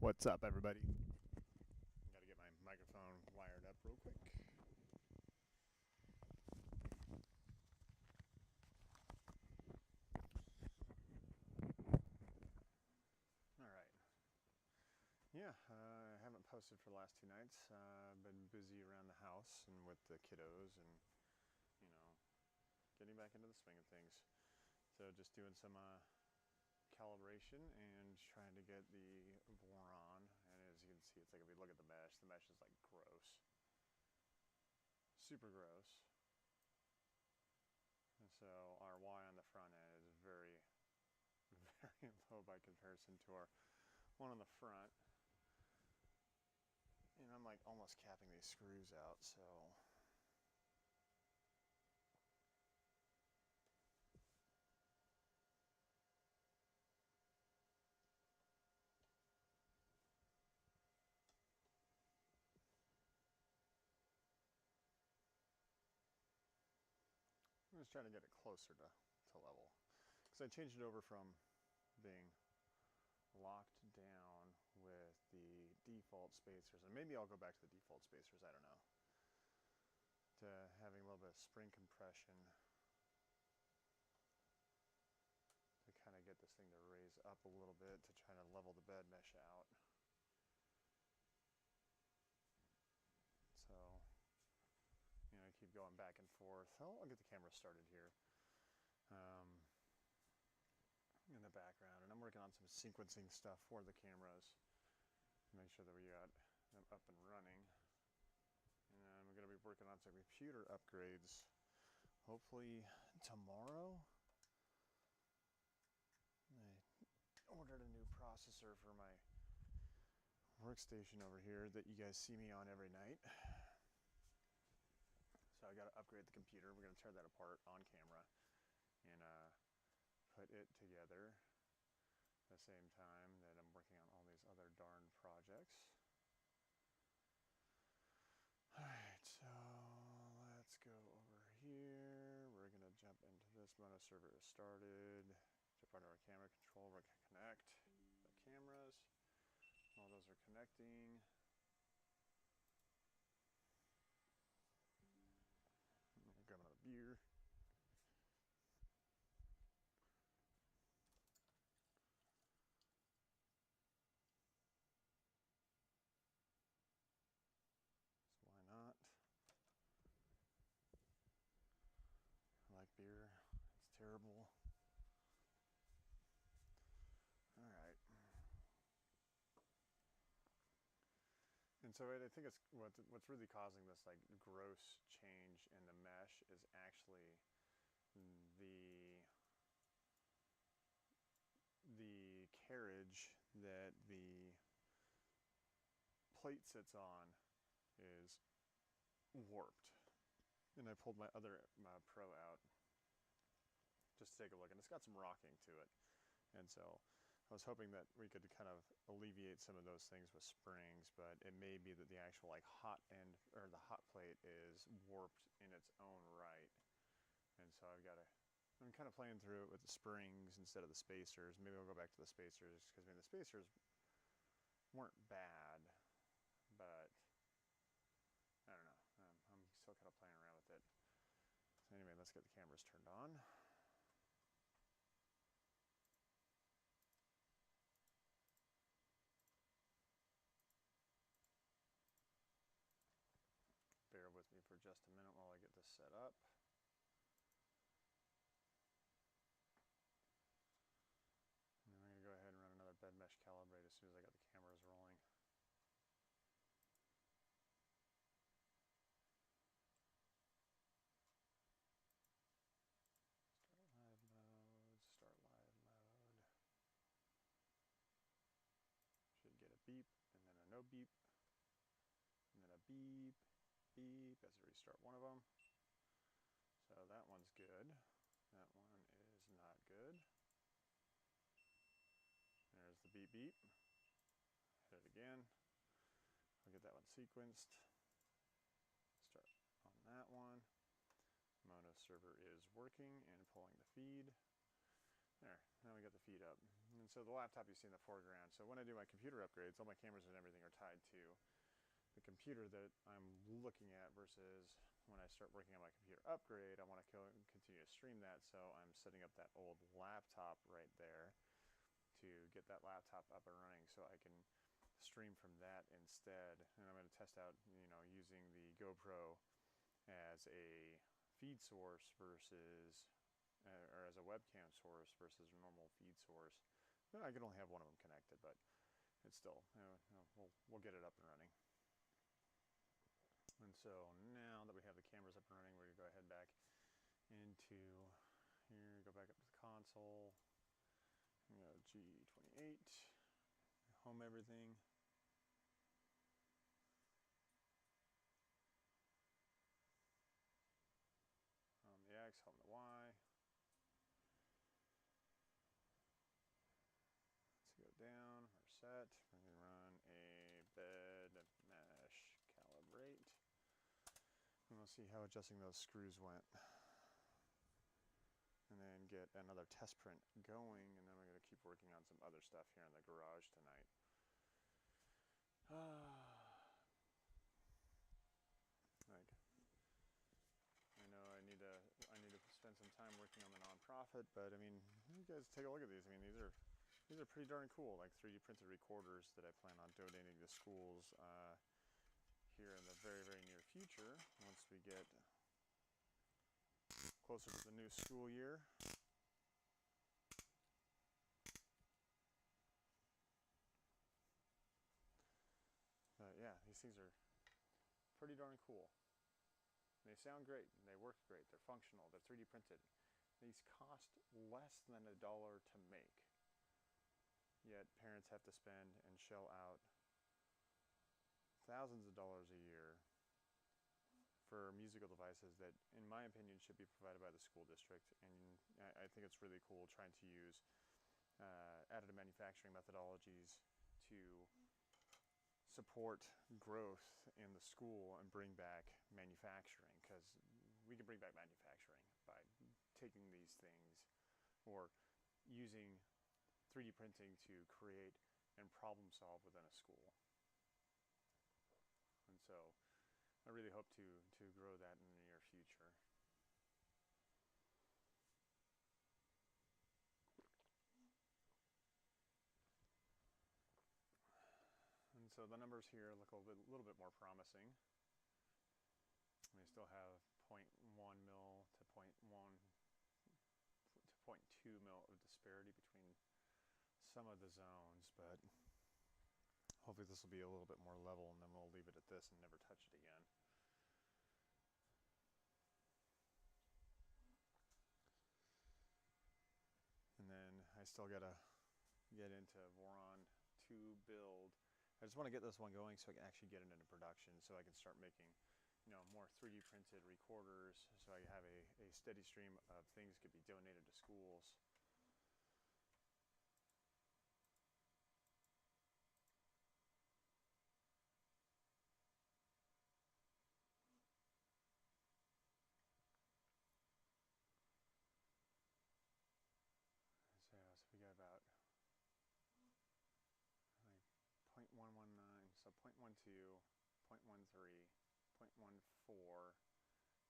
What's up, everybody? Gotta get my microphone wired up real quick. Alright. Yeah, I haven't posted for the last 2 nights. I've been busy around the house and with the kiddos and, you know, getting back into the swing of things. So just doing some calibration and trying to get the bore on. And as you can see, it's like if we look at the mesh is like gross. Super gross. And so our Y on the front end is very, very low by comparison to our one on the front. And I'm like almost capping these screws out, so I'm just trying to get it closer to level. Because I changed it over from being locked down with the default spacers, and maybe I'll go back to the default spacers, I don't know, to having a little bit of spring compression to kind of get this thing to raise up a little bit to try to level the bed mesh out. So, you know, I keep going back and forth. I'll get the camera started here in the background, and I'm working on some sequencing stuff for the cameras to make sure that we got them up and running. And we're going to be working on some computer upgrades hopefully tomorrow. I ordered a new processor for my workstation over here that you guys see me on every night. So I got to upgrade the computer. We're going to tear that apart on camera and put it together at the same time that I'm working on all these other darn projects. Alright, so let's go over here. We're going to jump into this. MonaServer is started. Jump onto our camera control. We're going to connect the cameras. All those are connecting. I'm going to grab another beer. So why not? I like beer. It's terrible. Alright. And so I think it's what's really causing this like gross change in the mesh is actually the carriage that the plate sits on is warped. And I pulled my other Pro out just to take a look, and it's got some rocking to it. And so I was hoping that we could kind of alleviate some of those things with springs, but it may be that the actual like hot end or the hot plate is warped in its own right. And so I'm kind of playing through it with the springs instead of the spacers. Maybe I'll go back to the spacers because I mean the spacers weren't bad, but I don't know. I'm still kind of playing around with it. So anyway, let's get the cameras turned on. Bear with me for just a minute while I get this set up. And then I'm going to go ahead and run another bed mesh calibrate as soon as I got the cameras rolling. Start live mode. Should get a beep, and then a no beep, and then a beep, beep as I restart one of them. So that one's good. That one is not good. There's the beep beep. Hit it again. I'll get that one sequenced. Start on that one. MonaServer is working and pulling the feed. There, now we got the feed up. And so the laptop you see in the foreground. So when I do my computer upgrades, all my cameras and everything are tied to the computer that I'm looking at, versus when I start working on my computer upgrade, I want to continue to stream that. So I'm setting up that old laptop right there to get that laptop up and running so I can stream from that instead. And I'm going to test out, using the GoPro as a feed source versus, or as a webcam source versus a normal feed source. I can only have one of them connected, but it's still, we'll get it up and running. And so now that we have the cameras up and running, we're going to go ahead back into here, go back up to the console, G28, home everything. Home the X, home the Y. Let's go down, we're set. We're going to run a bed mesh calibrate. And we'll see how adjusting those screws went. And then get another test print going, and then we're going to keep working on some other stuff here in the garage tonight. I know I need to spend some time working on the nonprofit, but I mean, you guys take a look at these. I mean, these are pretty darn cool, like 3D printed recorders that I plan on donating to schools here in the very, very near future, once we get closer to the new school year. But yeah, these things are pretty darn cool. They sound great, and they work great, they're functional, they're 3D printed. These cost less than $1 to make. Yet parents have to spend and shell out thousands of dollars a year for musical devices that, in my opinion, should be provided by the school district. And I think it's really cool trying to use additive manufacturing methodologies to support growth in the school and bring back manufacturing, because we can bring back manufacturing by taking these things or using 3D printing to create and problem solve within a school. And so I really hope to grow that in the near future. And so the numbers here look a little bit more promising. We still have 0.1 mil to 0.1 to 0.2 mil of disparity between some of the zones, but hopefully this will be a little bit more level, and then we'll leave it at this and never touch it again. And then I still gotta get into Voron 2 build. I just want to get this one going so I can actually get it into production, so I can start making, more 3D printed recorders, so I have a steady stream of things that could be donated to schools. So we got about like 0.119, so 0.12, 0.13, 0.14, 0.15,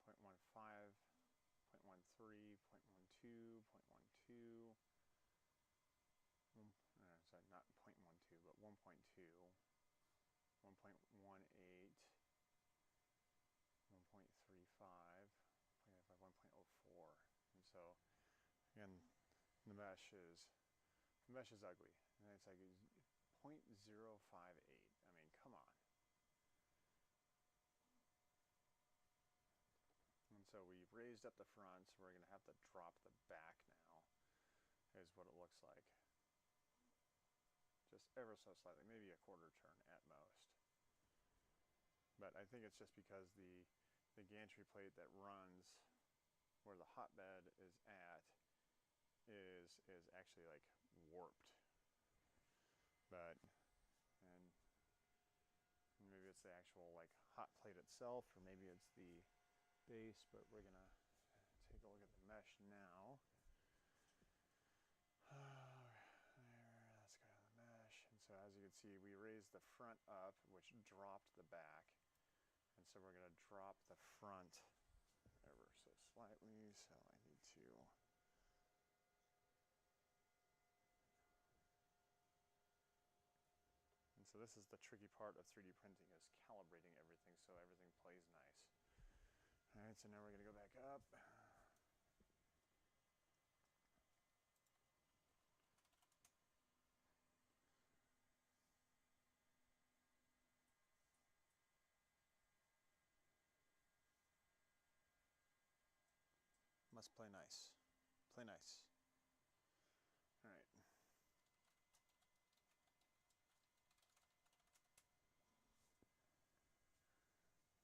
0.13, 0.12, 0.12, sorry, not 0.12, but 1.2, 1.18, 1.35, 1.04, and so again, the mesh is ugly, and it's like 0.058. I mean, come on. And so we've raised up the front, so we're going to have to drop the back now, is what it looks like. Just ever so slightly, maybe a quarter turn at most. But I think it's just because the gantry plate that runs where the hotbed is at is actually like warped. But, and maybe it's the actual like hot plate itself, or maybe it's the base, but we're gonna take a look at the mesh now. There see we raised the front up, which dropped the back. And so we're going to drop the front ever so slightly. So I need to... And so this is the tricky part of 3D printing, is calibrating everything so everything plays nice. All right, so now we're going to go back up. Must play nice. Play nice. All right.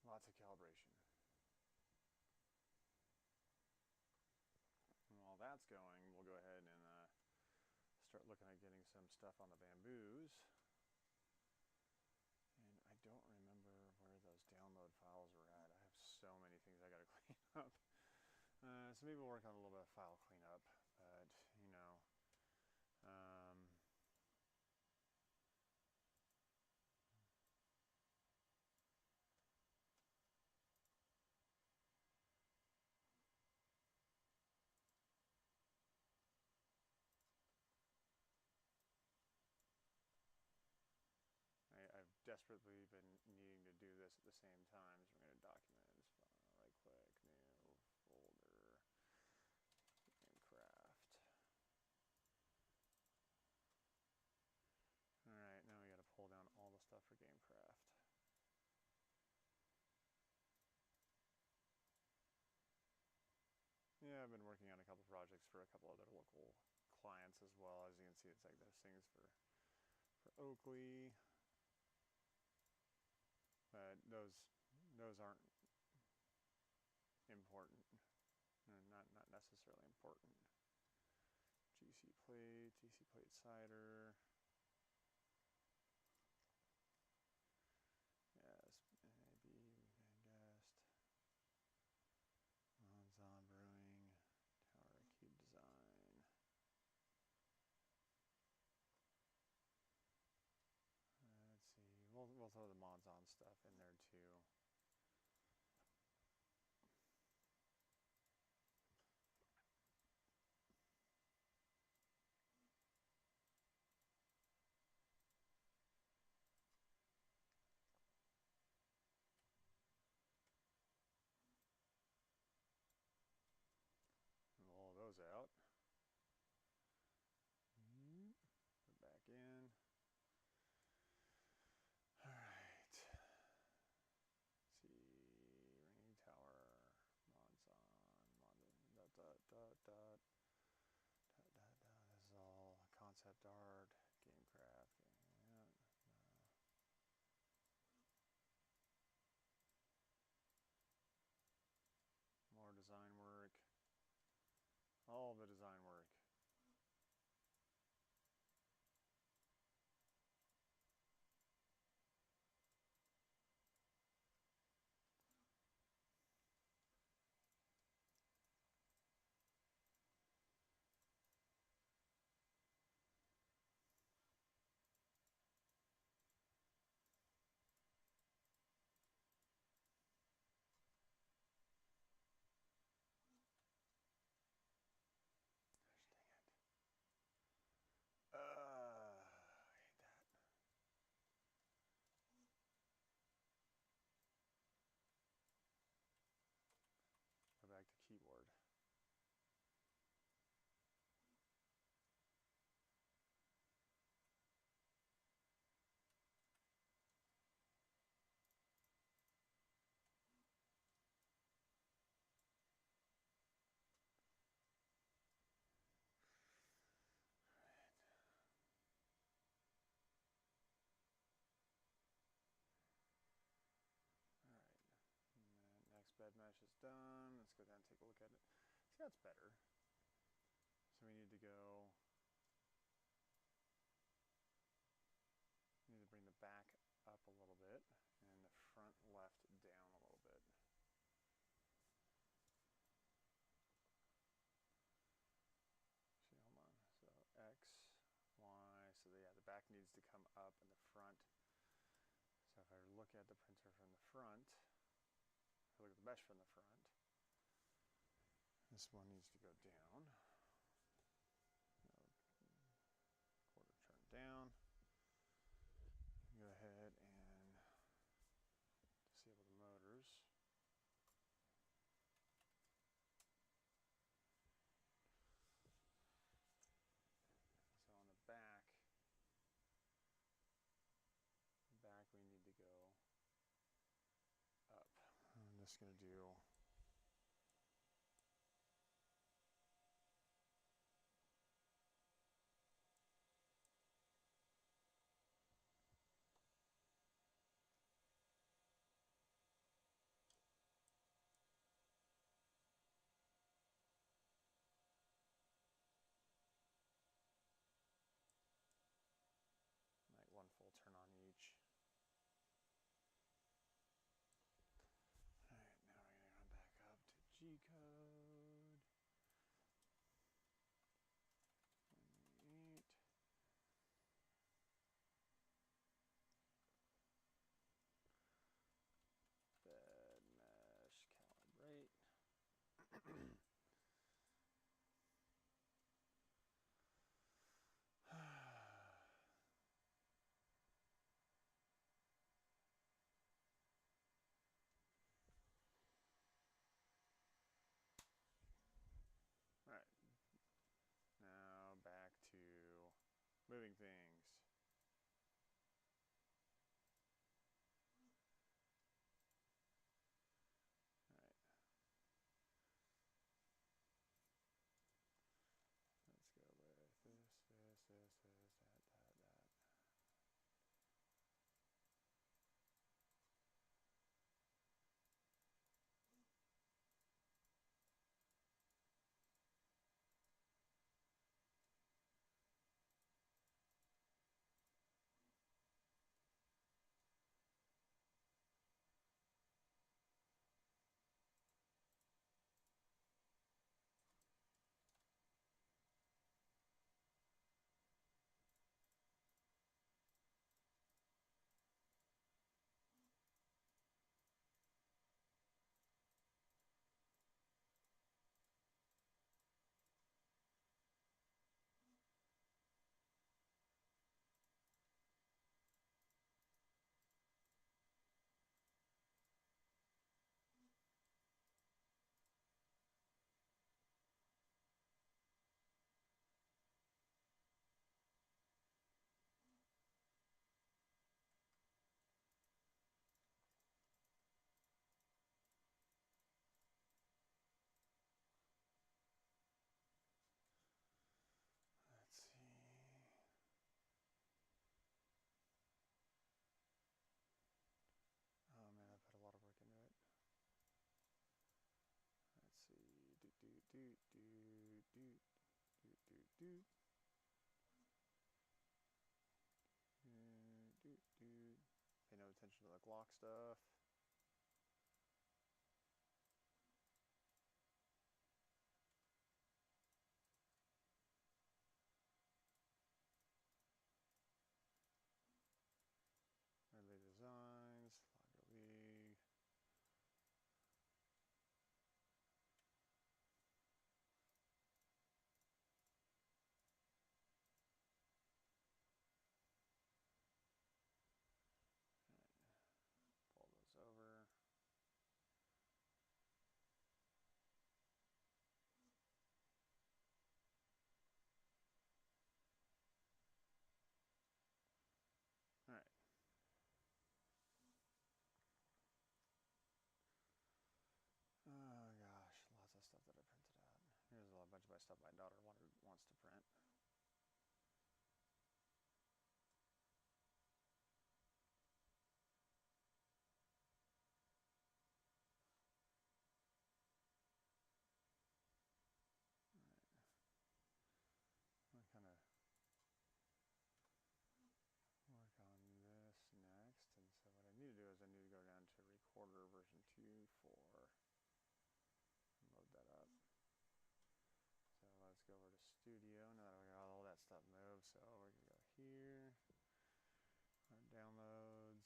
Lots of calibration. And while that's going, we'll go ahead and start looking at getting some stuff on the bamboos. And I don't remember where those download files were at. I have so many things I got to clean up. So maybe we'll work on a little bit of file cleanup, but you know, I've desperately been needing to do this at the same time. So we're going to documents, right click, new folder, Gamecraft. All right, now we got to pull down all the stuff for Gamecraft. Yeah, I've been working on a couple projects for a couple other local clients as well. As you can see, it's like those things for Oakley. But those aren't important. Not necessarily important. GC plate cider. Yes, maybe guest. Monzon Brewing. Tower Cube Design. Let's see. We'll throw the Monzon stuff in there too. Roll those out. Put back in. All right. Let's see, Ringing Tower, Monzon, This is all concept art, Gamecraft. Yeah, more design work. All the design work. I hate that. Go back to keyboard. Next bed mesh is done. Let's go down and take a look at it. See, that's better. So we need to go, need to bring the back up a little bit and the front left down a little bit. See, hold on. So X, Y, so yeah, the back needs to come up and the front look at the printer from the front, if I look at the mesh from the front, this one needs to go down. Quarter turn down. Go ahead and disable the motors. So on the back we need to go up. I'm just going to do like one full turn on each. Alright, now we're going to run back up to G-code. 8. Bed mesh calibrate. Alright, now back to moving things. Alright, let's go with this, that. Let's see. Oh man, I put a lot of work into it. Let's see. Pay no attention to the Glock stuff. Early designs, Lager League. Pull those over. All right. Oh gosh, lots of stuff that I printed out. Here's a bunch of my stuff my daughter wants to print. I'll kind of work on this next, and so what I need to do is I need to go down to Recorder version 2.4 and load that up. So let's go over to Studio. Now that we got all that stuff moved, so we're gonna go here, our downloads,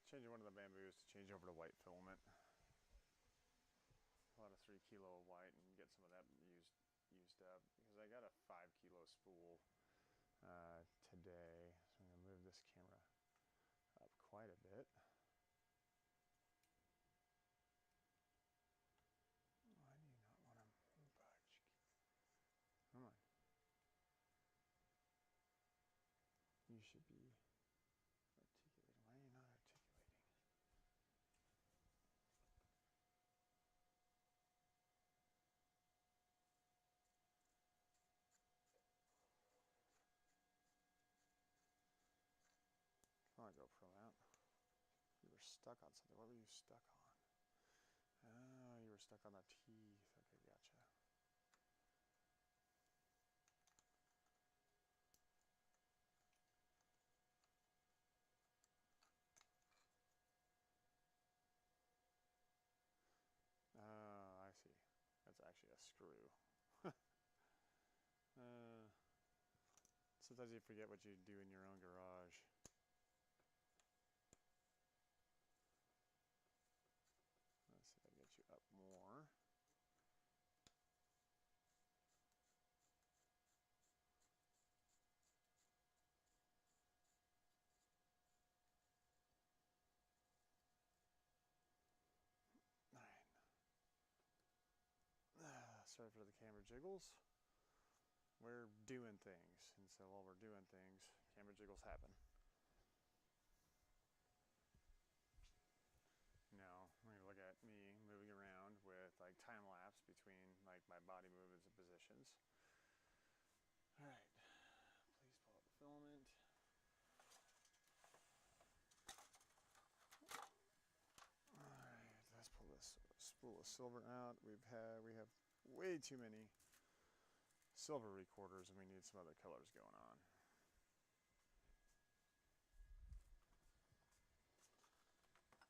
changing one of the bamboos to change over to white filament. A lot of 3 kilo of white and get some of that used up because I got a 5 kilo spool today. So I'm going to move this camera up quite a bit. Why do you not want to budge? Come on. You should be articulating. Why are you not articulating? Come on, GoPro out. You were stuck on something. What were you stuck on? Oh, you were stuck on the teeth. Okay, gotcha. Oh, I see. That's actually a screw. Sometimes you forget what you do in your own garage. Let's see if I can get you up more. Sorry for the camera jiggles. We're doing things, and so while we're doing things, camera jiggles happen. Now, when you look at me moving around with like time lapse between like my body movements and positions. All right, please pull out the filament. All right, let's pull this spool of silver out. We have way too many silver recorders, and we need some other colors going on.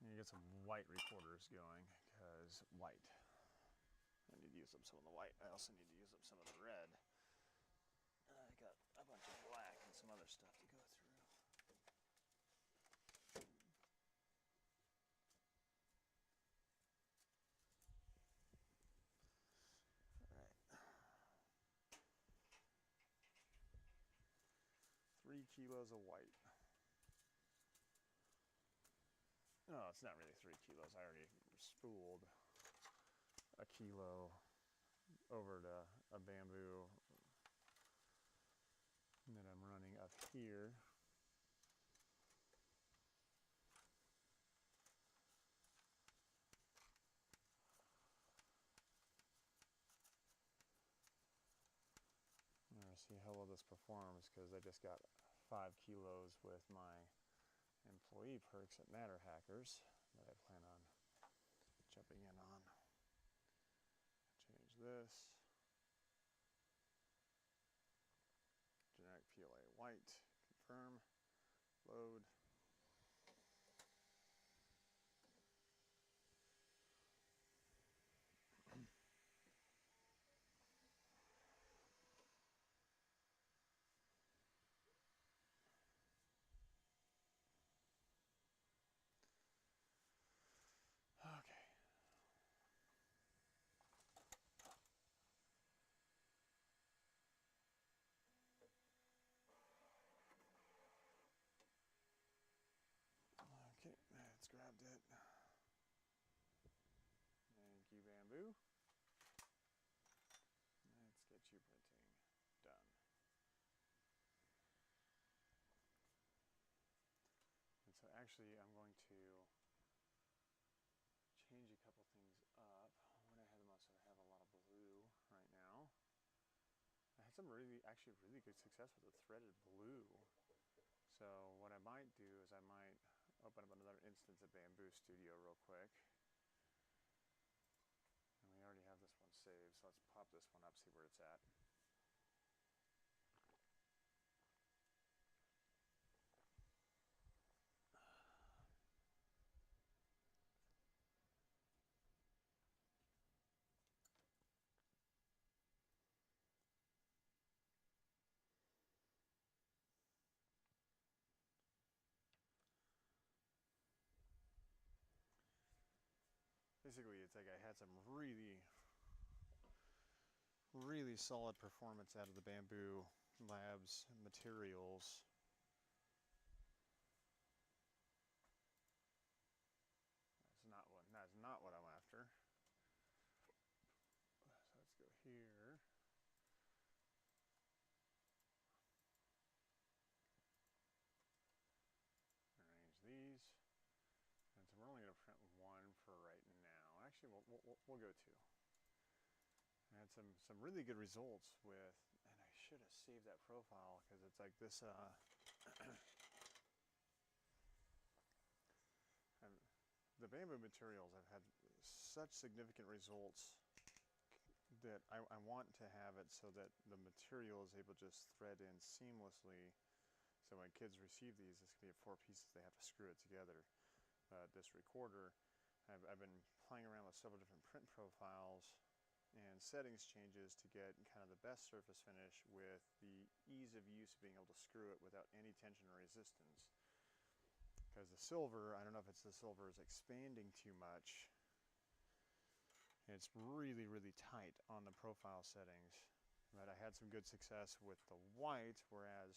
You get some white recorders going, because white. I need to use up some of the white. I also need to use up some of the red. I got a bunch of black and some other stuff to go through. All right. 3 kilos of white. No, it's not really 3 kilos. I already spooled a kilo over to a bamboo that I'm running up here. I'm going to see how well this performs because I just got 5 kilos with my employee perks at Matter Hackers that I plan on jumping in on. Change this. Generic PLA white. Confirm. Load. Okay. Okay, that's grabbed it. Thank you, bamboo. Let's get you printing done. And so actually I'm going to change a couple things up. When I had them on, so I have a lot of blue right now. I had some actually really good success with the threaded blue. So what I might do is I might open up another instance of Bamboo Studio real quick. And we already have this one saved, so let's pop this one up, see where it's at. basically it's like I had some really solid performance out of the Bamboo Labs materials. That's not what I'm after. So let's go here. Arrange these. And so we're only going to print one for right now. Actually, we'll go two. I had some really good results with, and I should have saved that profile because it's like this. The Bamboo materials, I've had such significant results that I want to have it so that the material is able to just thread in seamlessly. So when kids receive these, it's going to be 4 pieces. They have to screw it together. This recorder, I've been playing around with several different print profiles and settings changes to get kind of the best surface finish with the ease of use of being able to screw it without any tension or resistance. Because the silver, I don't know if it's the silver is expanding too much. It's really tight on the profile settings. But I had some good success with the white, whereas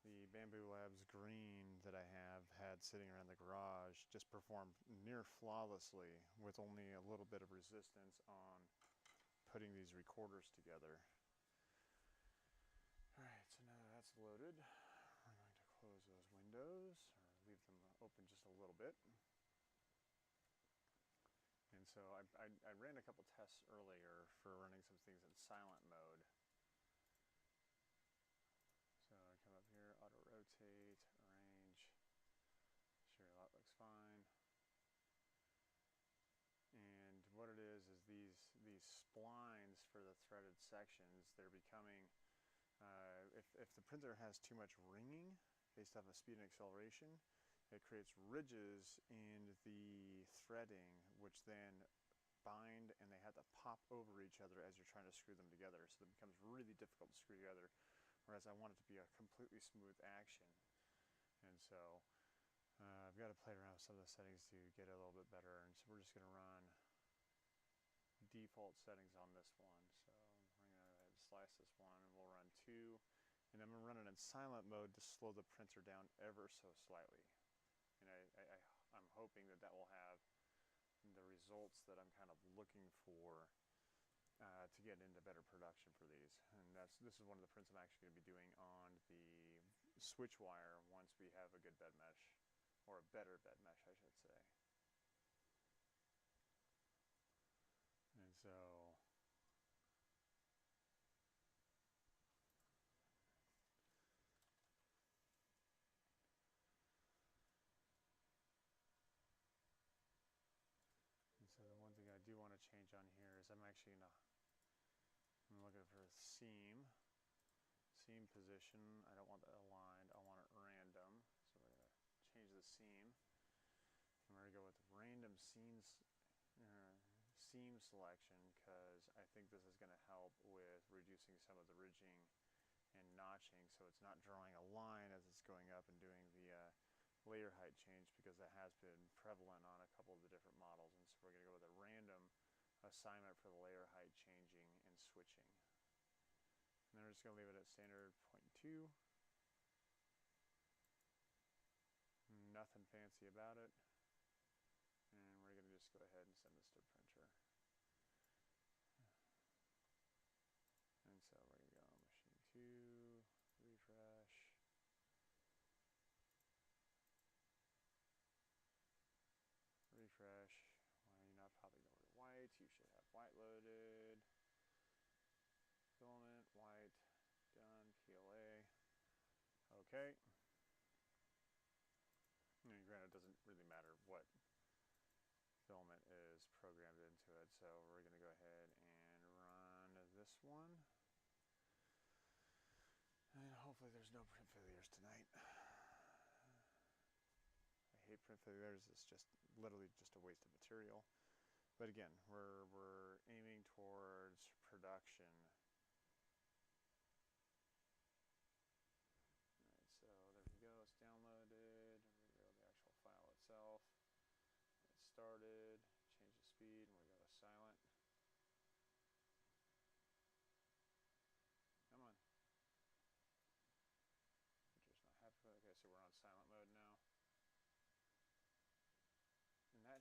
the Bamboo Labs green that I have had sitting around the garage just performed near flawlessly with only a little bit of resistance on putting these recorders together. Alright, so now that's loaded, we're going to close those windows, or leave them open just a little bit. And so I ran a couple tests earlier for running some things in silent mode. So I come up here, auto rotate, arrange, sure that looks fine. And what it is these splines for the threaded sections, they're becoming, if the printer has too much ringing based off of speed and acceleration, it creates ridges in the threading, which then bind and they have to pop over each other as you're trying to screw them together. So it becomes really difficult to screw together, whereas I want it to be a completely smooth action. And so I've got to play around with some of the settings to get it a little bit better. And so we're just going to run default settings on this one. So we're going to slice this one and we'll run 2. And I'm going to run it in silent mode to slow the printer down ever so slightly. And I'm hoping that will have the results that I'm kind of looking for to get into better production for these. And this is one of the prints I'm actually going to be doing on the switch wire once we have a good bed mesh, or a better bed mesh, I should say. And so the one thing I do want to change on here is I'm looking for a seam position. I don't want that aligned, I want it random. So we're going to change the seam. And we're going to go with random seam selection, because I think this is going to help with reducing some of the ridging and notching, so it's not drawing a line as it's going up and doing the layer height change, because that has been prevalent on a couple of the different models. And so we're going to go with a random assignment for the layer height changing and switching. And then we're just going to leave it at standard 0.2. Nothing fancy about it. And we're going to just go ahead and send this to printer. And so we're going to go machine 2, refresh. Refresh. Well, you're not popping over to white. You should have white loaded. Filament, white, done, PLA. Okay. And granted, it doesn't really matter what filament is programmed into it, so we're going to go ahead and run this one. And hopefully there's no print failures tonight. I hate print failures. It's just literally just a waste of material. But again, we're aiming towards production. Alright, so there we go. It's downloaded. We're going to go to the actual file itself. It started. Change the speed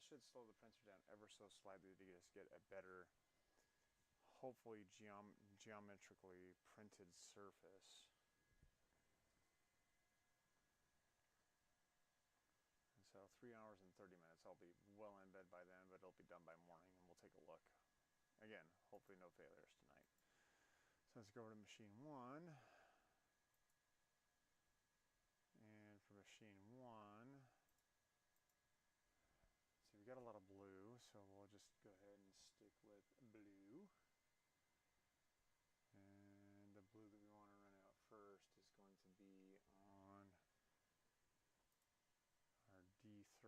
should slow the printer down ever so slightly to just get a better, hopefully geometrically printed surface. And so 3 hours and 30 minutes. I'll be well in bed by then, but it'll be done by morning, and we'll take a look. Again, hopefully no failures tonight. So let's go over to machine 1. And for machine 1, so we got a lot of blue, so we'll just go ahead and stick with blue. And the blue that we want to run out first is going to be on our D3.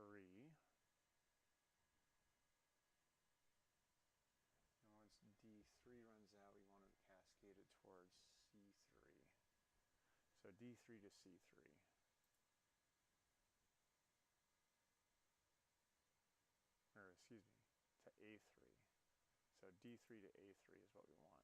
And once D3 runs out, we want to cascade it towards C3. So D3 to C3. Or excuse me, to A3. So D3 to A3 is what we want.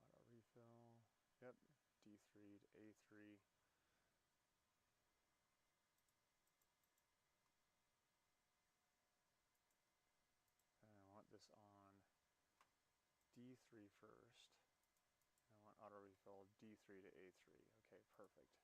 Auto refill. Yep, D3 to A3. And I want this on D3 first. I want auto refill D3 to A3. Okay, perfect.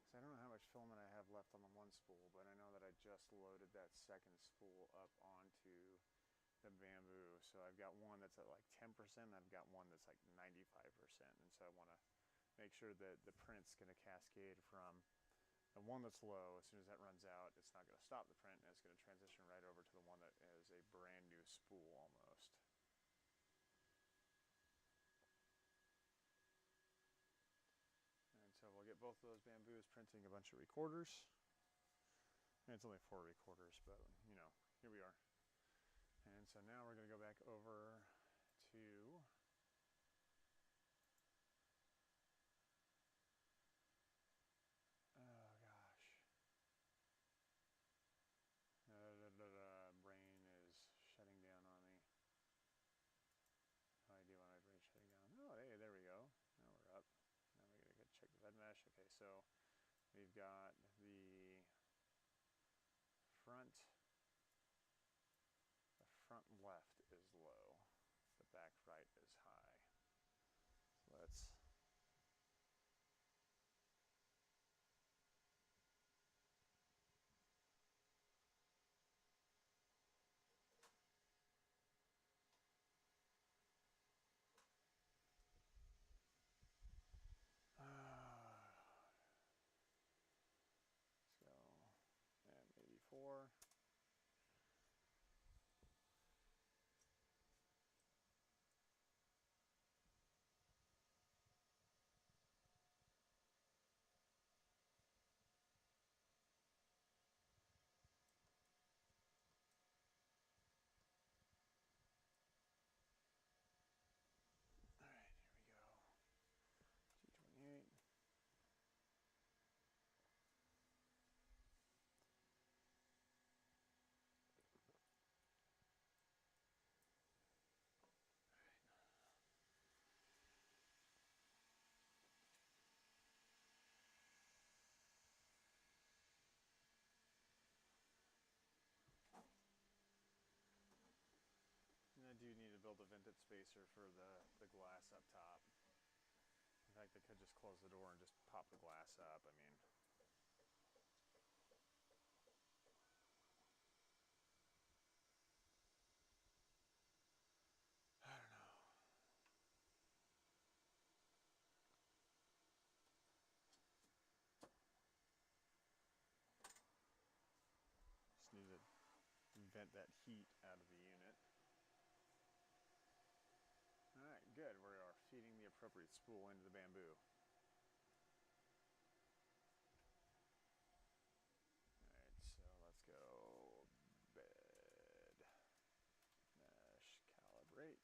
So I don't know how much filament I have left on the one spool, but I know that I just loaded that second spool up onto the bamboo. So I've got one that's at like 10%, and I've got one that's like 95%. And so I want to make sure that the print's going to cascade from the one that's low. As soon as that runs out, it's not going to stop the print, and it's going to transition right over to the one that is a brand new spool almost. And so we'll get both of those bamboos printing a bunch of recorders. And it's only 4 recorders, but you know, here we are. And so now we're going to go back over to oh gosh. Brain is shutting down on me. No idea why my brain's shutting down. Oh, hey, there we go. Now we're up. Now we're going to go check the bed mesh. Okay, so we've got the front left is low. The back right is high. So let's go M84. All right, here we go. G28. And I do need to build a vented spacer for the glass up top. In fact, I could just close the door and just pop the glass up. I mean, I don't know. Just need to vent that heat out of the unit. Alright, good. We are feeding the appropriate spool into the bamboo. Alright, so let's go bed, mesh, calibrate.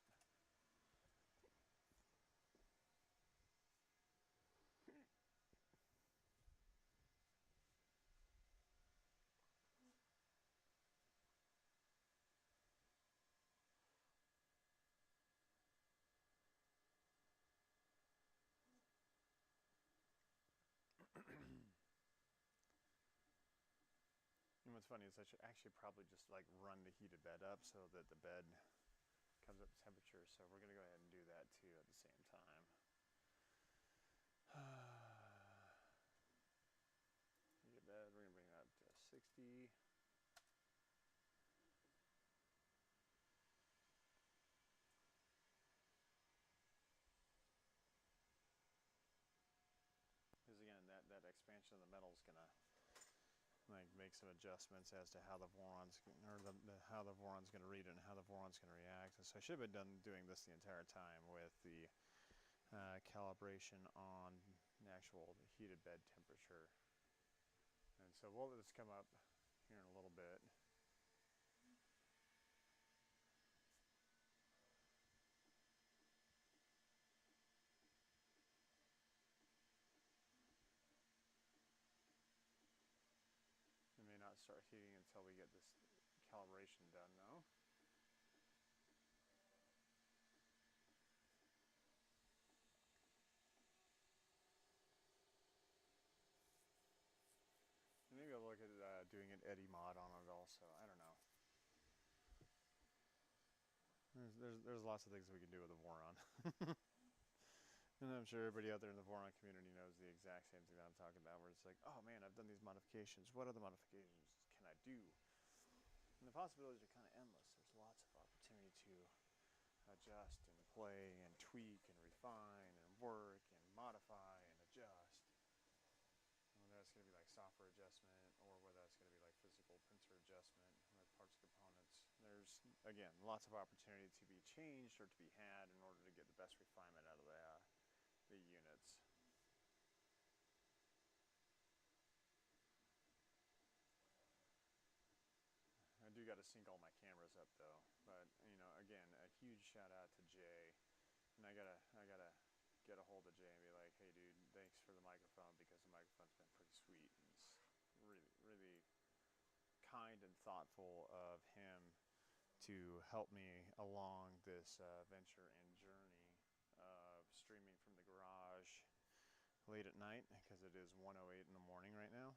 what's funny is I should actually probably just like run the heated bed up so that the bed comes up to temperature. So we're gonna go ahead and do that too at the same time. Heated bed, we're gonna bring it up to 60. Because again, that expansion of the metal is gonna like make some adjustments as to how the Voron's how the Voron's gonna read it and how the Voron's gonna react. And so I should have been doing this the entire time with the calibration on the actual heated bed temperature. And so we'll let this come up here in a little bit. It may not start heating until we get this calibration done though. Maybe I'll look at doing an eddy mod on it also. I don't know. There's lots of things we can do with the Voron. And I'm sure everybody out there in the Voron community knows the exact same thing that I'm talking about, where it's like, oh man, I've done these modifications. What other modifications can I do? And the possibilities are kind of endless. There's lots of opportunity to adjust and play and tweak and refine and work and modify and adjust. Whether that's going to be like software adjustment or whether that's going to be like physical printer adjustment with parts components. There's, again, lots of opportunity to be changed or to be had in order to get the best refinement out of the units. I do got to sync all my cameras up though, but you know, again, a huge shout out to Jay, and I gotta get a hold of Jay and be like, hey dude, thanks for the microphone, because the microphone's been pretty sweet. And it's really kind and thoughtful of him to help me along this venture and journey of streaming from the garage late at night, because it is 1:08 in the morning right now.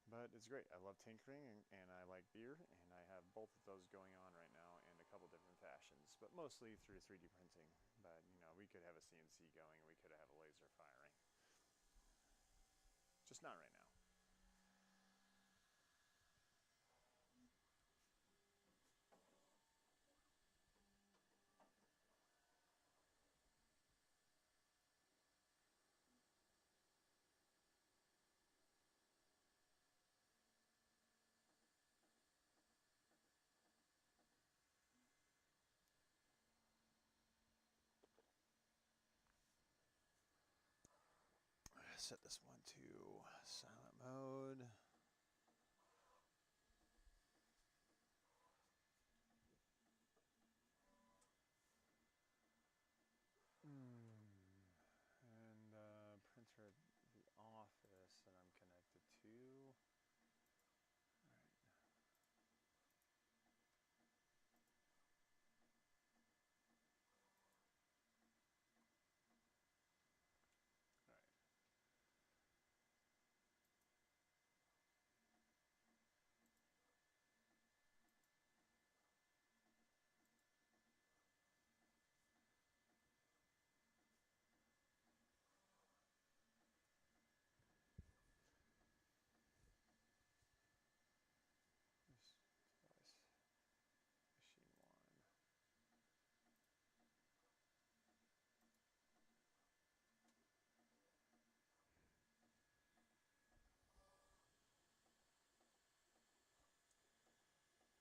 But it's great. I love tinkering and I like beer, and I have both of those going on right now in a couple different fashions, but mostly through 3D printing. But you know, we could have a CNC going, we could have a laser firing. Just not right now. Set this one to silent mode. And printer at the office that I'm connected to. Machine 1.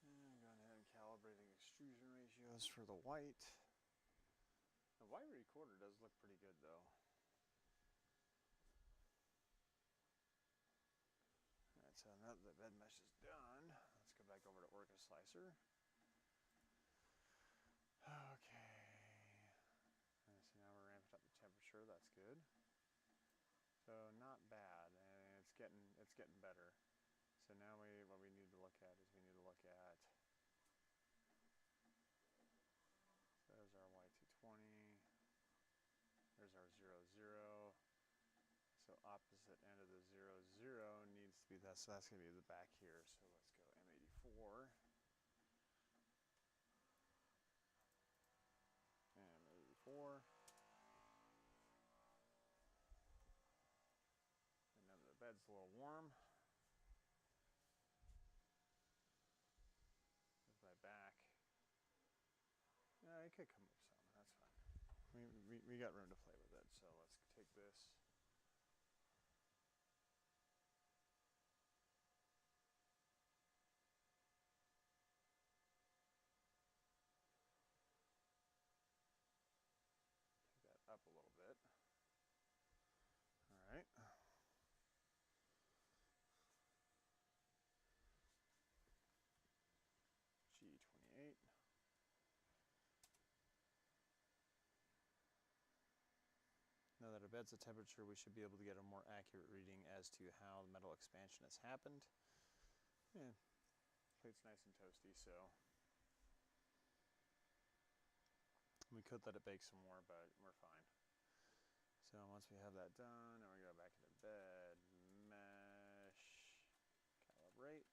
And going ahead and calibrating extrusion ratios for the white. The white recorder does look pretty good though. Alright, so now that the bed mesh is done, let's go back over to Orca Slicer. Okay. And so now we're ramping up the temperature, that's good. So not bad, and it's getting better. So now what we need to look at is so there's our Y220, there's our 00. So opposite end of the 00 needs to to be that, so that's going to be the back here. So let's go M84. M84. And then the bed's a little warm. There's my back. Yeah, it could come up some. That's fine. We got room to play with it, so let's take this. Take that up a little bit. All right. G28. Now that our bed's at temperature, we should be able to get a more accurate reading as to how the metal expansion has happened. Yeah, plate's nice and toasty, so we could let it bake some more, but we're fine. So once we have that done, and we go back into bed, mesh, calibrate.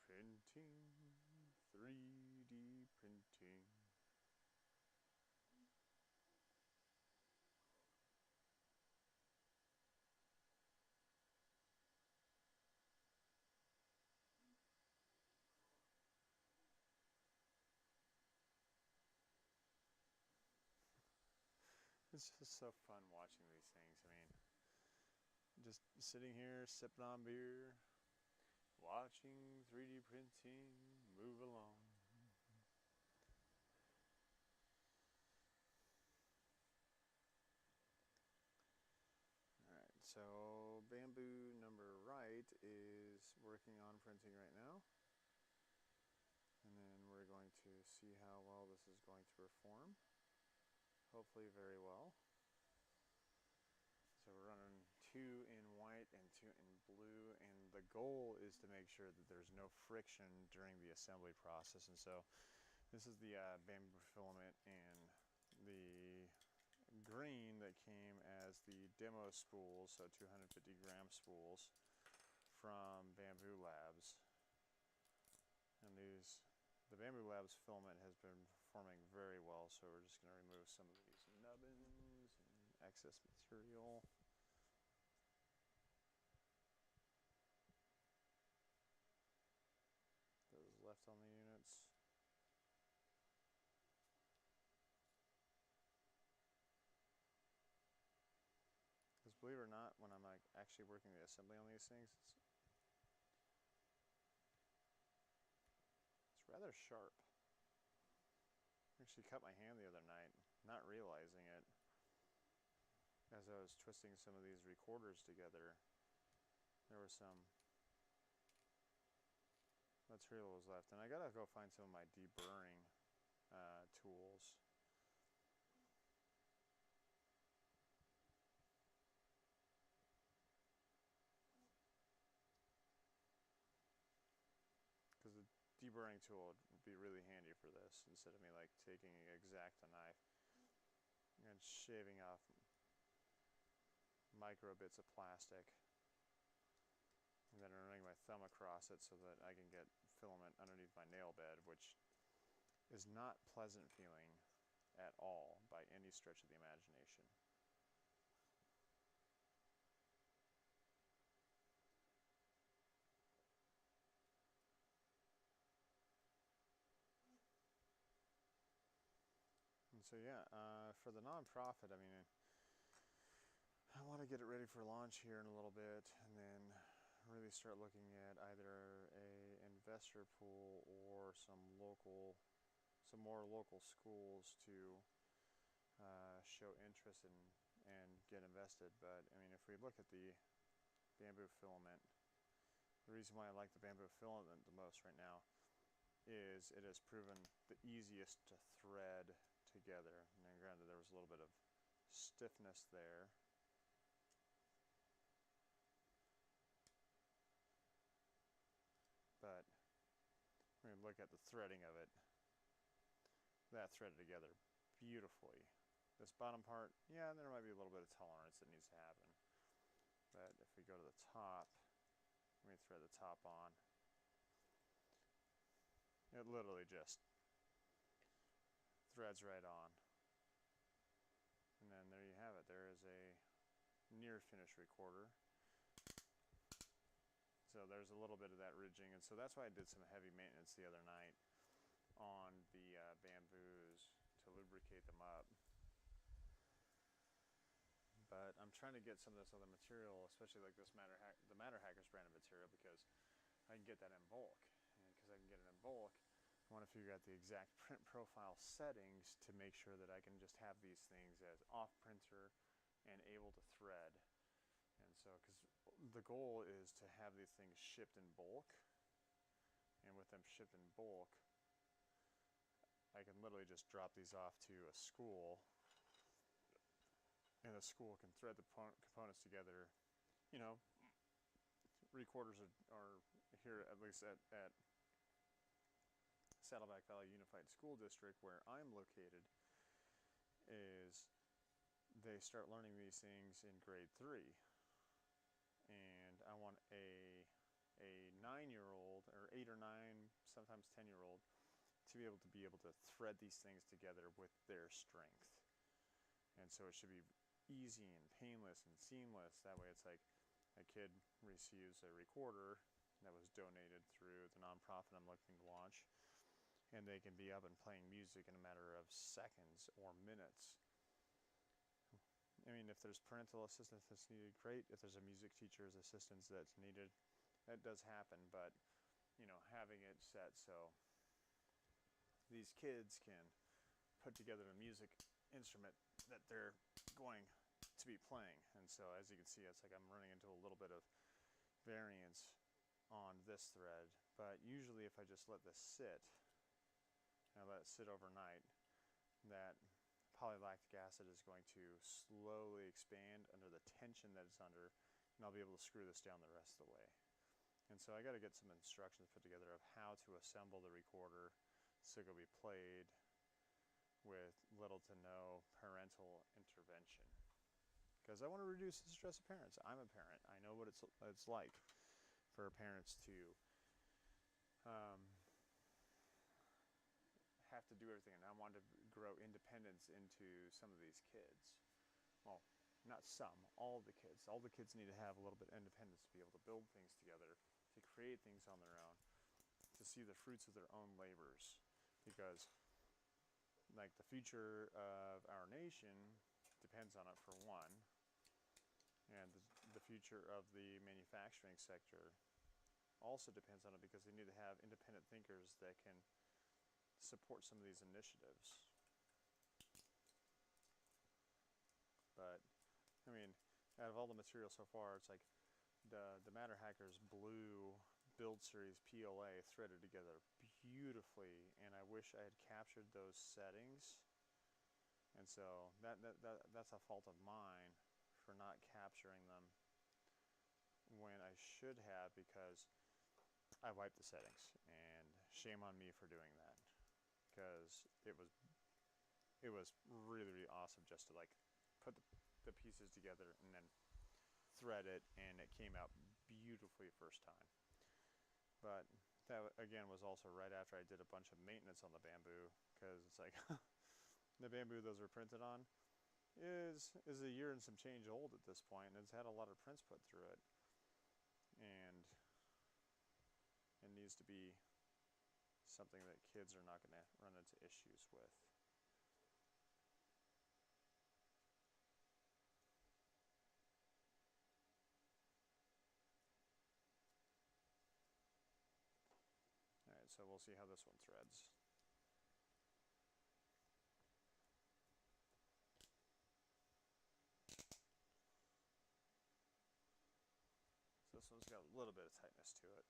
Printing, 3D printing. It's just so fun watching these things. I mean, just sitting here, sipping on beer, watching 3D printing move along. Alright, so bamboo number right is working on printing right now. And then we're going to see how well this is going to perform. Hopefully very well. So we're running 2 in white and 2 in blue, and the goal is to make sure that there's no friction during the assembly process. And so this is the bamboo filament and the green that came as the demo spools, so 250 gram spools from Bamboo Labs. And the Bamboo Labs filament has been performing very well, so we're just going to remove some of these nubbins and excess material. Those left on the units. Because believe it or not, when I'm like actually working the assembly on these things, it's rather sharp. I actually cut my hand the other night, not realizing it. As I was twisting some of these recorders together, there was some material was left, and I gotta go find some of my deburring tools. Because the deburring tool would be really handy for this, instead of me like taking an X-Acto knife and shaving off micro bits of plastic and then running my thumb across it so that I can get filament underneath my nail bed, which is not pleasant feeling at all by any stretch of the imagination. And so yeah, for the nonprofit, I mean, I want to get it ready for launch here in a little bit, and then really start looking at either a investor pool or some more local schools to show interest in and get invested. But I mean, if we look at the bamboo filament, the reason why I like the bamboo filament the most right now is it has proven the easiest to thread together. And granted, there was a little bit of stiffness there. But look at the threading of it, that threaded together beautifully. This bottom part, yeah, there might be a little bit of tolerance that needs to happen. But if we go to the top, let me thread the top on. It literally just threads right on. And then there you have it. There is a near finished recorder. So there's a little bit of that ridging, and so that's why I did some heavy maintenance the other night on the bamboos to lubricate them up. But I'm trying to get some of this other material, especially like this the Matter Hackers brand of material, because I can get that in bulk. And because I can get it in bulk, I want to figure out the exact print profile settings to make sure that I can just have these things as off printer and able to thread. And so, because the goal is to have these things shipped in bulk, and with them shipped in bulk, I can literally just drop these off to a school, and the school can thread the components together. You know, recorders are here, at least at Saddleback Valley Unified School District, where I'm located, is they start learning these things in grade 3. And I want a 9-year-old, or 8 or 9, sometimes 10-year-old, to be able to thread these things together with their strength. And so it should be easy and painless and seamless. That way it's like a kid receives a recorder that was donated through the nonprofit I'm looking to launch, and they can be up and playing music in a matter of seconds or minutes. I mean, if there's parental assistance that's needed, great. If there's a music teacher's assistance that's needed, that does happen. But, you know, having it set so these kids can put together a music instrument that they're going to be playing. And so, as you can see, it's like I'm running into a little bit of variance on this thread. But usually if I just let this sit, and I let it sit overnight, that polylactic acid is going to slowly expand under the tension that it's under, and I'll be able to screw this down the rest of the way. And so I got to get some instructions put together of how to assemble the recorder so it can be played with little to no parental intervention. Because I want to reduce the stress of parents. I'm a parent. I know what it's like for parents to have to do everything, and I want to grow independence into some of these kids. Well, not some, all the kids. All the kids need to have a little bit of independence to be able to build things together, to create things on their own, to see the fruits of their own labors. Because, like, the future of our nation depends on it, for one, and the future of the manufacturing sector also depends on it, because they need to have independent thinkers that can support some of these initiatives. But, I mean, out of all the material so far, it's like the Matter Hackers blue build series PLA threaded together beautifully, and I wish I had captured those settings. And so that's a fault of mine for not capturing them when I should have, because I wiped the settings, and shame on me for doing that, because it was really, really awesome just to like put the pieces together and then thread it, and it came out beautifully first time. But that again was also right after I did a bunch of maintenance on the bamboo, because it's like the bamboo those were printed on is a year and some change old at this point, and it's had a lot of prints put through it, and it needs to be something that kids are not going to run into issues with. Alright, so we'll see how this one threads. So this one's got a little bit of tightness to it,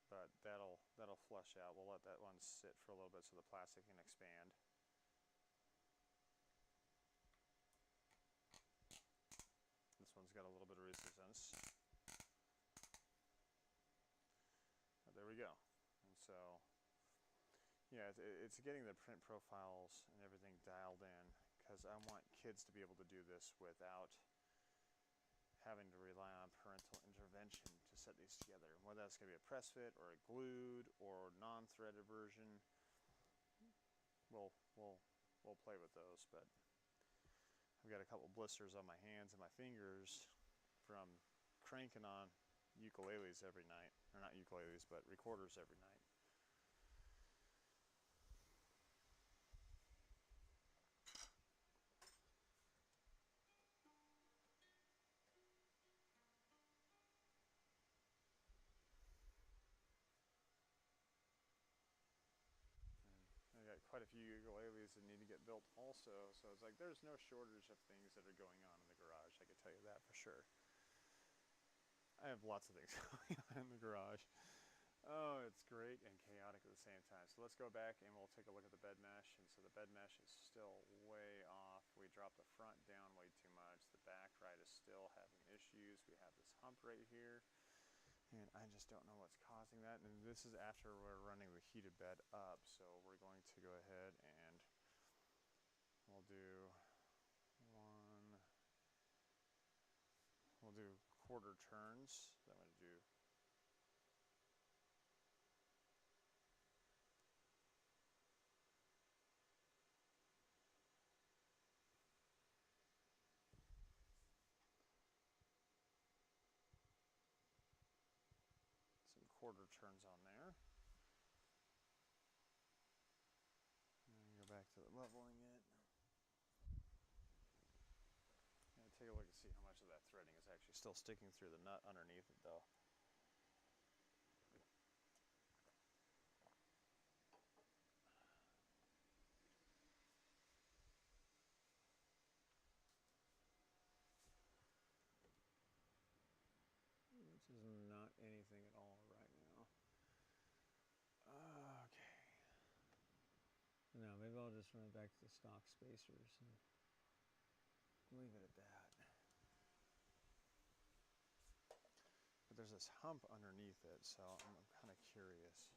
but that'll flush out. We'll let that one sit for a little bit so the plastic can expand. This one's got a little bit of resistance. So yeah, it's getting the print profiles and everything dialed in, because I want kids to be able to do this without having to rely on parental intervention to set these together. Whether that's going to be a press fit or a glued or non-threaded version, we'll play with those. But I've got a couple blisters on my hands and my fingers from cranking on ukuleles every night, or not ukuleles, but recorders every night. I got quite a few ukuleles that need to get built also, so it's like there's no shortage of things that are going on in the garage, I can tell you that for sure. I have lots of things going on in the garage. Oh, it's great and chaotic at the same time. So let's go back and we'll take a look at the bed mesh. And so the bed mesh is still way off. We dropped the front down way too much. The back right is still having issues. We have this hump right here, and I just don't know what's causing that. And this is after we're running the heated bed up. So we're going to go ahead and we'll do quarter turns. So I'm going to do some quarter turns on there. And go back to the leveling it. And take a look and see how much of that threading is actually still sticking through the nut underneath it though. Which is not anything at all right now. Okay. Now maybe I'll just run it back to the stock spacers and leave it at that. But there's this hump underneath it, so I'm kind of curious.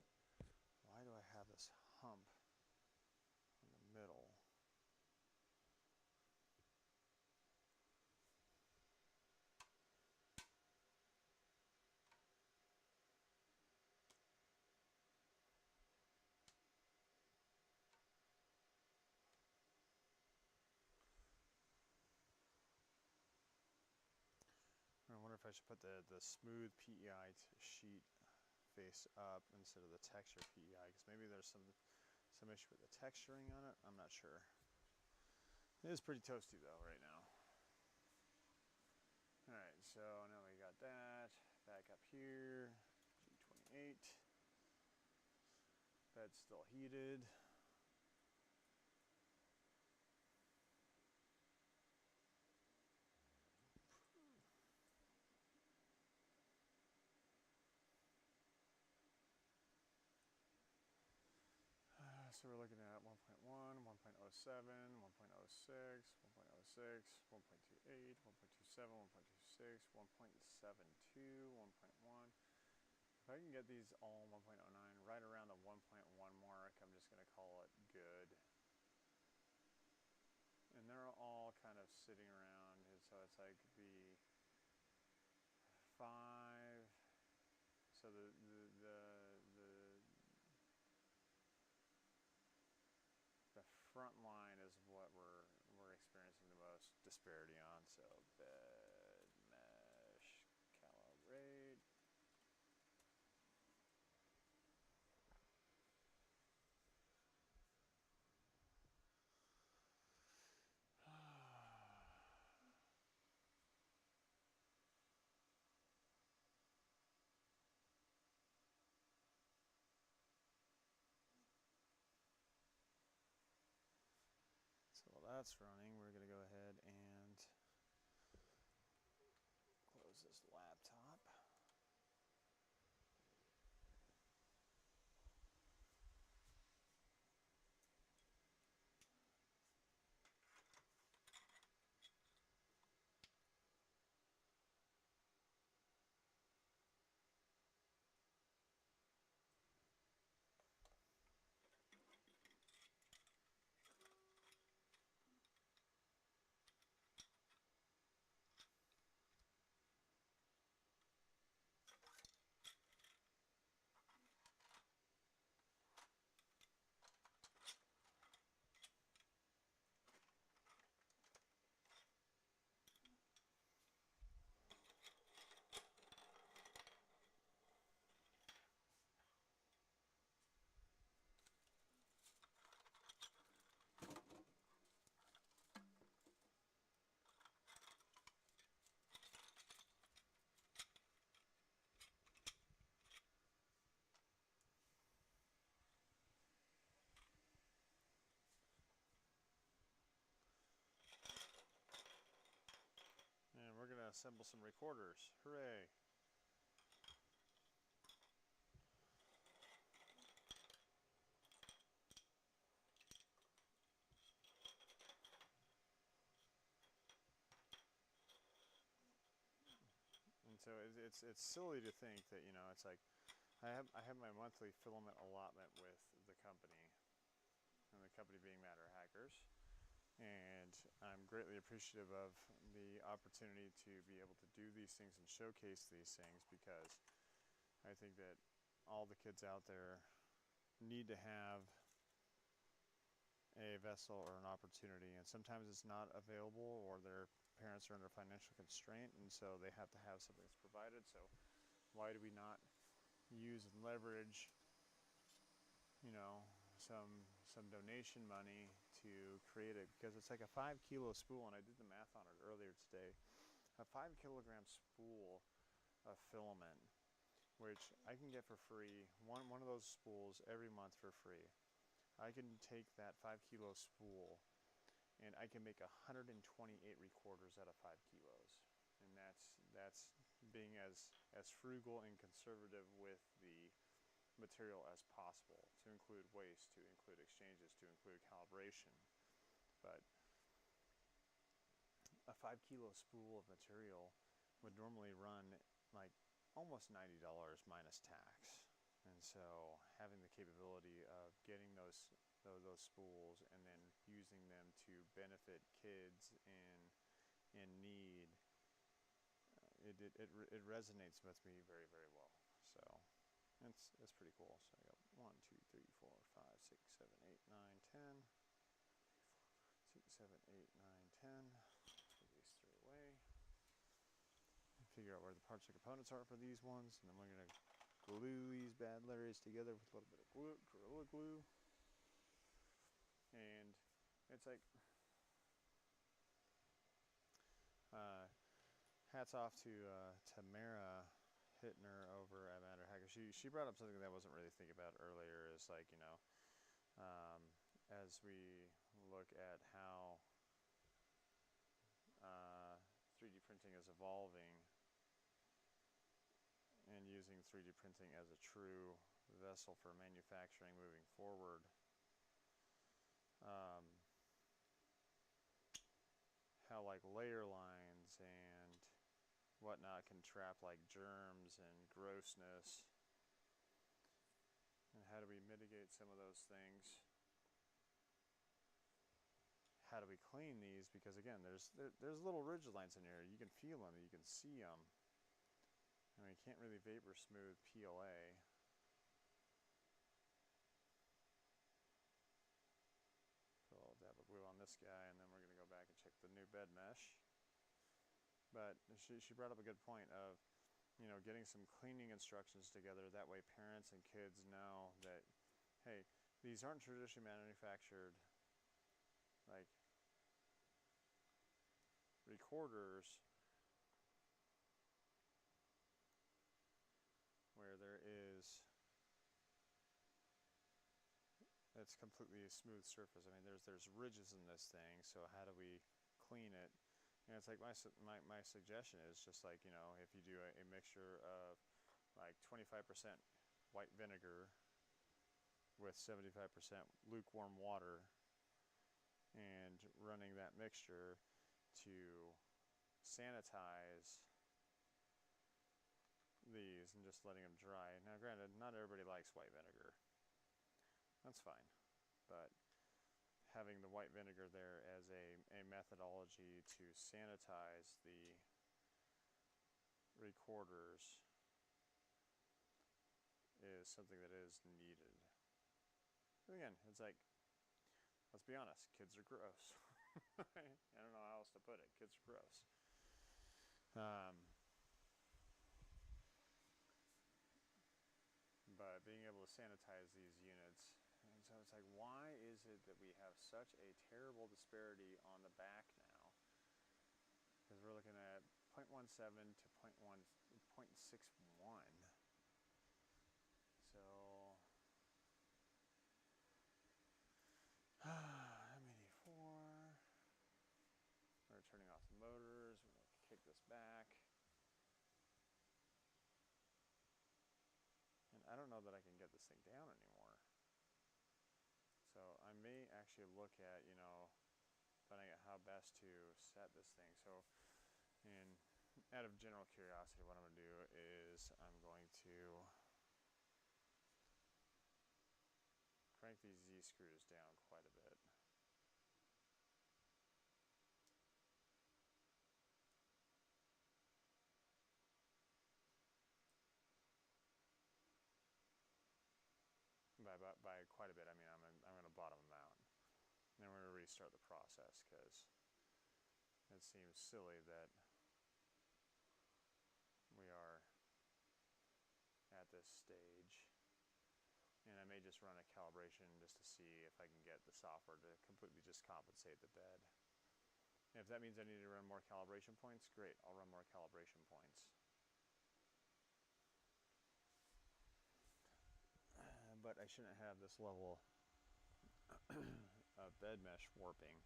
Why do I have this hump in the middle? I wonder if I should put the smooth PEI sheet face up instead of the texture PEI, because maybe there's some issue with the texturing on it. I'm not sure. It is pretty toasty though right now. Alright, so now we got that. Back up here, G28. Bed's still heated. So we're looking at 1.1, 1.07, 1.06, 1.06, 1.28, 1.27, 1.26, 1.72, 1.1. If I can get these all 1.09 right around the 1.1 mark, I'm just going to call it good. And they're all kind of sitting around, so it's like the 5. So the front line is what we're experiencing the most disparity on. So bed mesh calibrate. So while that's running, we're going to go ahead and close this laptop. assemble some recorders. Hooray! And so it's silly to think that, you know, it's like I have my monthly filament allotment with the company, and the company being Matter Hackers, and I'm greatly appreciative of the opportunity to be able to do these things and showcase these things, because I think that all the kids out there need to have a vessel or an opportunity, and sometimes it's not available, or their parents are under financial constraint, and so they have to have something that's provided. So why do we not use and leverage, you know, some donation money to create it? Because it's like a 5-kilo spool, and I did the math on it earlier today. A 5-kilogram spool of filament, which I can get for free, one of those spools every month for free. I can take that 5-kilo spool and I can make 128 recorders out of 5 kilos. And that's being as frugal and conservative with the material as possible, to include waste, to include exchanges, to include calibration. But a 5-kilo spool of material would normally run like almost $90 minus tax. And so having the capability of getting those spools and then using them to benefit kids in need, it resonates with me very, very well. So it's pretty cool. So I got 1, 2, 3, 4, 5, 6, 7, 8, 9, 10. 6, 7, 8, 9, 10. Put these 3 away. Figure out where the parts and components are for these ones, and then we're gonna glue these bad Larrys together with a little bit of glue, Gorilla Glue. And it's like, hats off to Tamara Hittner over at Matter Hacker. She brought up something that I wasn't really thinking about earlier, is like, you know, as we look at how 3D printing is evolving, and using 3D printing as a true vessel for manufacturing moving forward, how like layer lines and whatnot can trap like germs and grossness, and how do we mitigate some of those things? How do we clean these? Because again, there's little ridge lines in here. You can feel them, you can see them. I mean, you can't really vapor smooth PLA. Put a little dab of glue on this guy, and then we're going to go back and check the new bed mesh. But she brought up a good point of, you know, getting some cleaning instructions together. That way parents and kids know that, hey, these aren't traditionally manufactured, like, recorders where there is, it's completely a smooth surface. I mean, there's ridges in this thing, so how do we clean it? And it's like my suggestion is just like, you know, if you do a mixture of like 25% white vinegar with 75% lukewarm water, and running that mixture to sanitize these and just letting them dry. Now granted, not everybody likes white vinegar. That's fine. But having the white vinegar there as a methodology to sanitize the recorders is something that is needed. But again, it's like, let's be honest, kids are gross. I don't know how else to put it. Kids are gross. But being able to sanitize these units, and so it's like, why is it that we have such a terrible disparity on the back now? Because we're looking at 0.17 to 0.61. So MD4. We're turning off the motors. We're going to kick this back. actually look at, you know, finding out how best to set this thing. So, and out of general curiosity, what I'm going to do is I'm going to crank these Z screws down quite a bit. By quite a bit, I mean I'm going to bottom them out. And then we're going to restart the process because it seems silly that we are at this stage. And I may just run a calibration just to see if I can get the software to completely just compensate the bed. And if that means I need to run more calibration points, great, I'll run more calibration points. But I shouldn't have this level of bed mesh warping.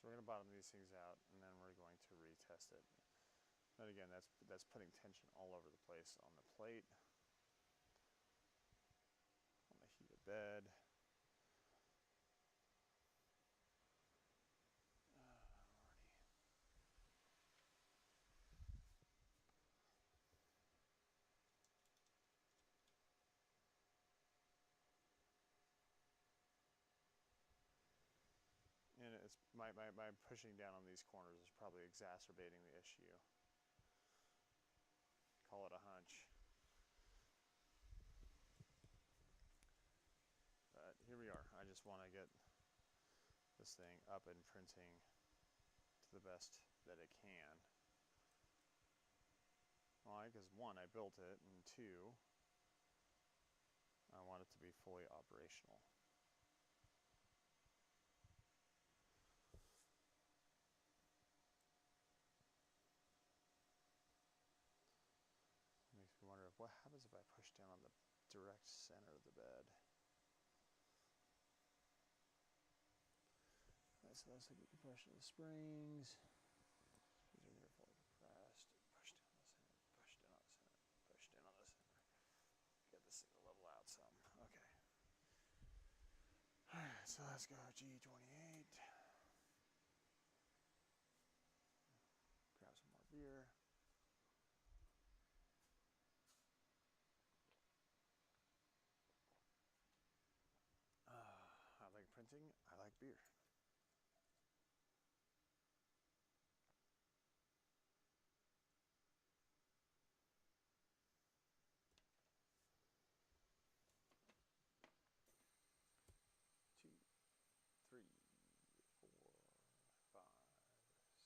So we're going to bottom these things out, and then we're going to retest it. But again, that's putting tension all over the place on the plate, on the heated bed. And it's my pushing down on these corners is probably exacerbating the issue. Call it a hunch. But here we are. I just want to get this thing up and printing to the best that it can. Why? Because one, I built it, and two, I want it to be fully operational. Makes me wonder what happens if I push down on the direct center of the bed. Alright, so that's like the compression of the springs. These are near fully compressed. Push down the center, push down on the center, push down on the center. Get this thing to level out some. Okay. Alright, so let's go G28. Grab some more beer. I like printing, I like beer. Two, three, 4, 5,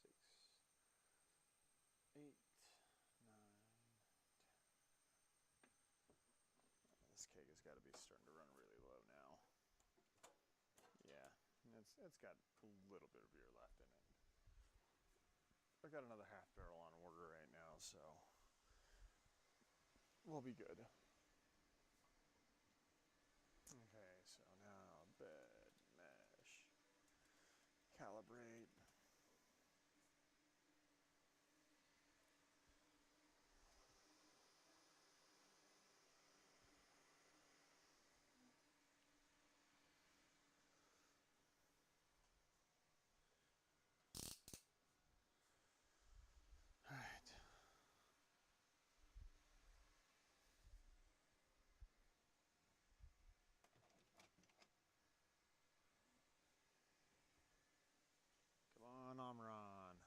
6, 8, 9, 10. This keg has got to be starting to run really low now. Yeah, it's got a little bit of beer left in it. I've got another half barrel on order right now, so we'll be good. Okay, so now bed, mesh, calibrate. All right. Come on, Omron.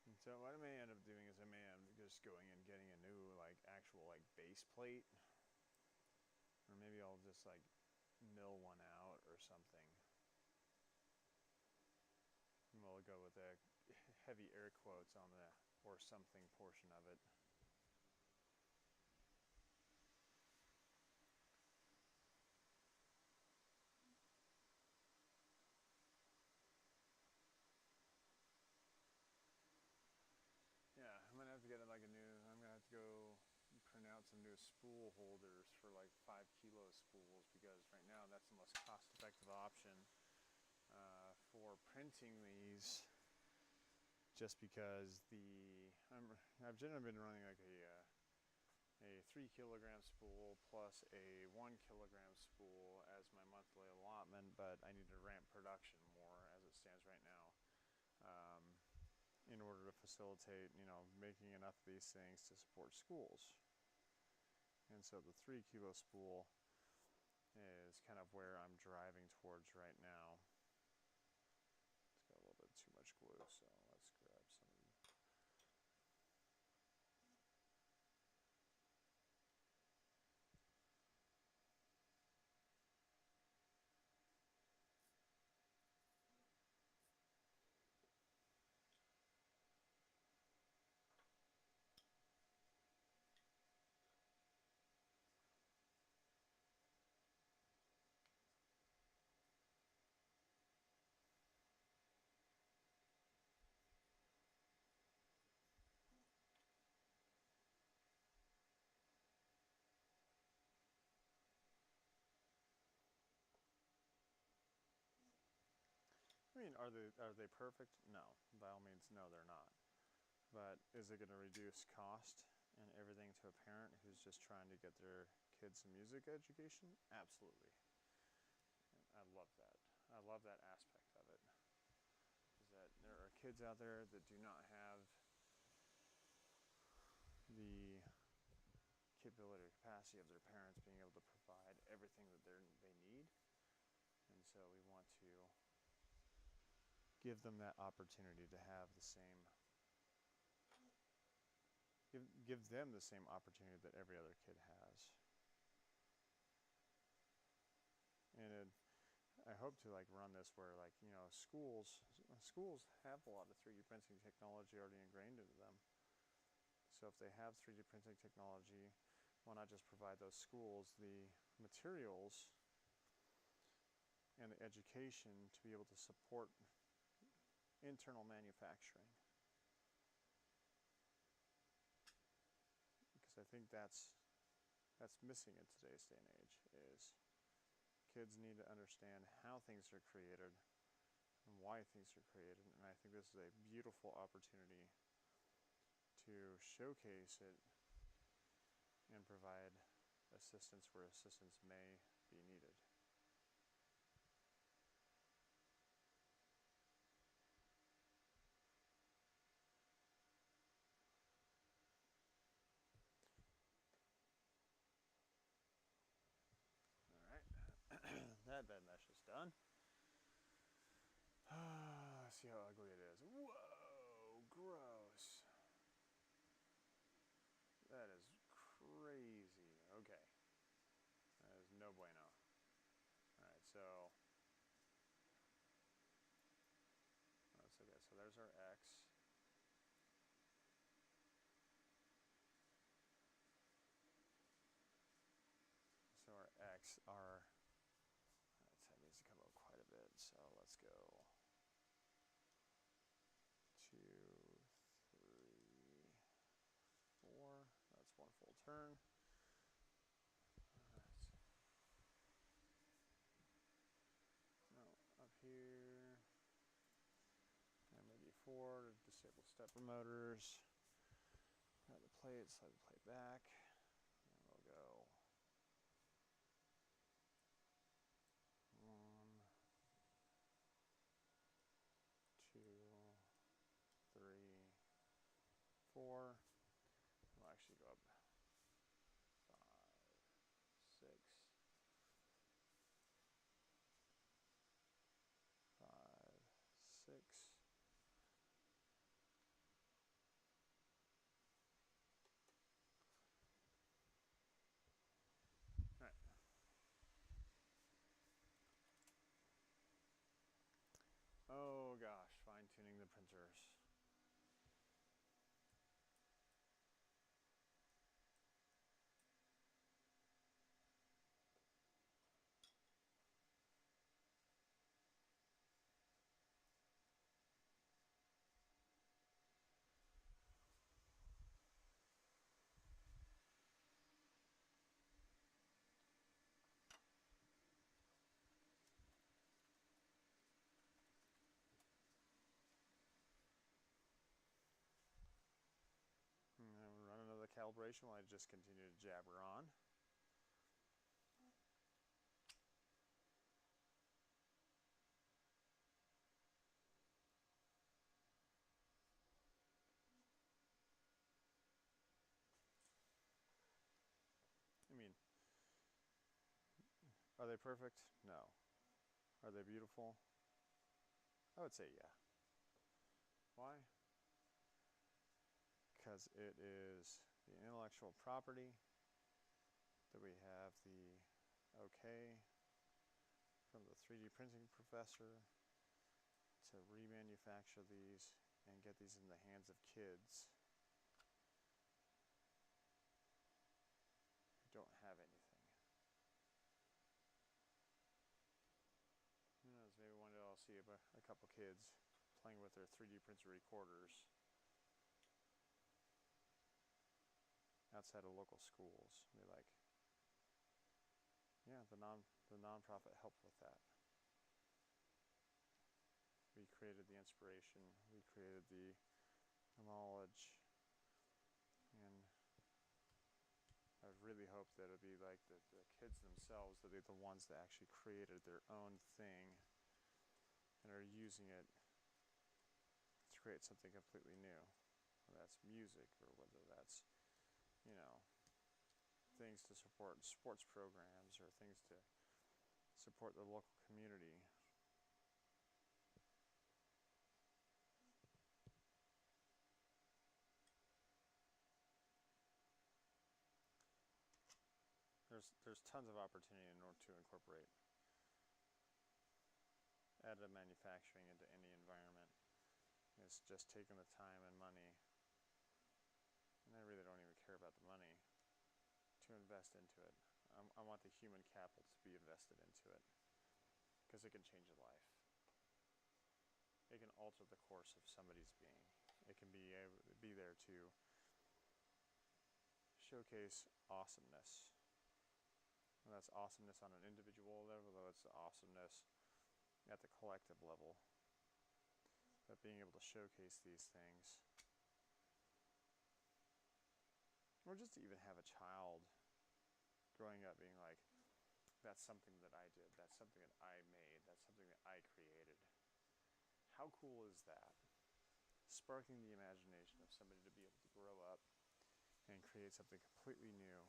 And so what I may end up doing is I may end up just going and getting a new actual base plate, or maybe I'll just mill one out or something. And we'll go with the heavy air quotes on the or something portion of it. some new spool holders for like 5 kilo spools, because right now that's the most cost-effective option for printing these. Just because I've generally been running like a 3 kilogram spool plus a 1 kilogram spool as my monthly allotment, but I need to ramp production more as it stands right now, in order to facilitate, making enough of these things to support schools. And so the 3 kilo spool is kind of where I'm driving towards right now. It's got a little bit too much glue, so let's grab some. I mean, are they perfect? No, by all means, no, they're not. But is it going to reduce cost and everything to a parent who's just trying to get their kids a music education? Absolutely. And I love that. I love that aspect of it. Is that there are kids out there that do not have the capability or capacity of their parents being able to provide everything that they need. And so we want to give them that opportunity to have the same, give them the same opportunity that every other kid has. And I hope to run this where schools have a lot of 3D printing technology already ingrained into them. So if they have 3D printing technology, why not just provide those schools the materials and the education to be able to support internal manufacturing? Because I think that's missing in today's day and age, is kids need to understand how things are created and why things are created. And I think this is a beautiful opportunity to showcase it and provide assistance where assistance may be needed. That bed mesh is done. See how ugly it is. Whoa, gross. That is crazy. Okay. That is no bueno. Alright, so that's okay. So there's our X. So our X, that needs to come up quite a bit. So let's go 2, 3, 4. That's one full turn. Alright. Now up here, and maybe 4 to disable stepper motors. Grab the plate, slide the plate back, and we'll go 1, 2, 3, 4. We'll actually go up 5, 6, 5, 6. calibration while I just continue to jabber on. I mean, are they perfect? No. Are they beautiful? I would say yeah. Why? Because it is the intellectual property that we have the okay from the 3D printing professor to remanufacture these and get these in the hands of kids who don't have anything. Who knows, maybe one day I'll see a couple kids playing with their 3D printer recorders outside of local schools. And be like, yeah, the nonprofit helped with that. We created the inspiration, we created the knowledge, and I really hope that it'll be like the kids themselves, that they're the ones that actually created their own thing and are using it to create something completely new. Whether that's music or whether that's, you know, things to support sports programs or things to support the local community. There's tons of opportunity in order to incorporate additive manufacturing into any environment. It's just taking the time and money, and I really don't even care about the money, to invest into it. I want the human capital to be invested into it, because it can change a life. It can alter the course of somebody's being. It can be there to showcase awesomeness. And that's awesomeness on an individual level, though it's awesomeness at the collective level. But being able to showcase these things, or just to even have a child growing up being like, that's something that I did, that's something that I made, that's something that I created. How cool is that? Sparking the imagination of somebody to be able to grow up and create something completely new.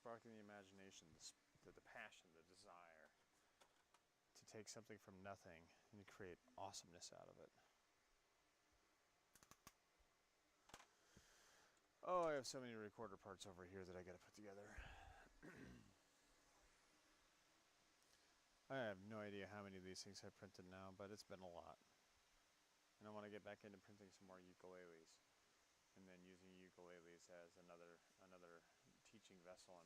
Sparking the imagination, the passion, the desire to take something from nothing and create awesomeness out of it. Oh, I have so many recorder parts over here that I gotta put together. I have no idea how many of these things I've printed now, but it's been a lot. And I want to get back into printing some more ukuleles, and then using ukuleles as another teaching vessel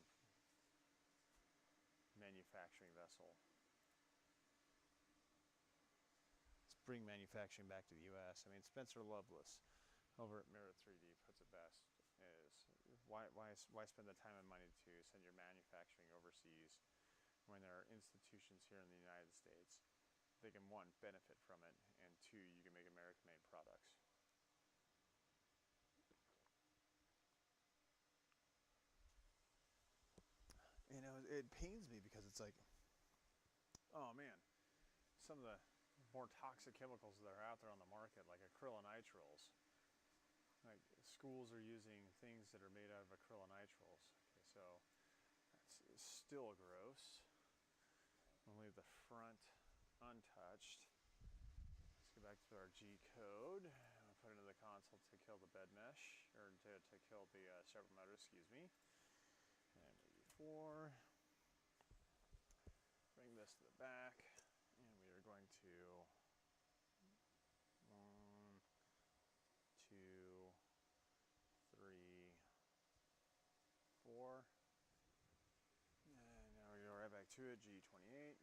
and manufacturing vessel. Let's bring manufacturing back to the US. I mean, Spencer Loveless over at Mirror 3D puts it best, is why spend the time and money to send your manufacturing overseas when there are institutions here in the United States? They can, one, benefit from it, and two, you can make American-made products. You know, it pains me because it's like, oh man, some of the more toxic chemicals that are out there on the market, like acrylonitriles. Like, schools are using things that are made out of acrylonitriles. Okay, so that's still gross. We'll leave the front untouched. Let's go back to our G code. I'll put it into the console to kill the bed mesh, or to kill the servo motor, excuse me. And maybe 4. Bring this to the back, and we are going to 1, 2, 3, 4. And now we go right back to it, G28.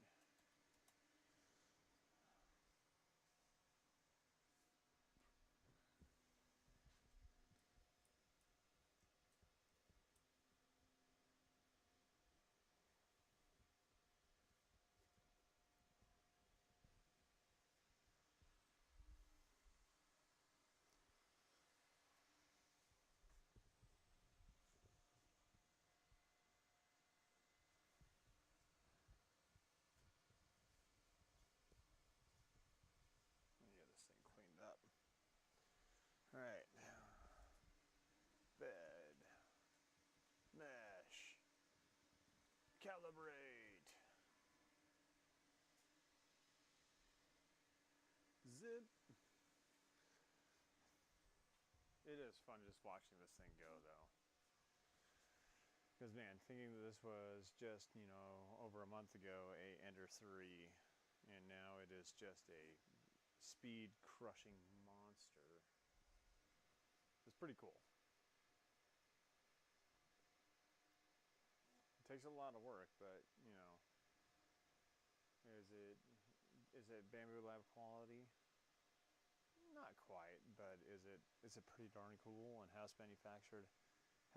it? It is fun just watching this thing go, though. Because, man, thinking that this was just, you know, over a month ago, a Ender 3, and now it is just a speed-crushing monster. It's pretty cool. It takes a lot of work, but, you know, is it Bamboo Lab quality? Not quite, but is it pretty darn cool and house manufactured?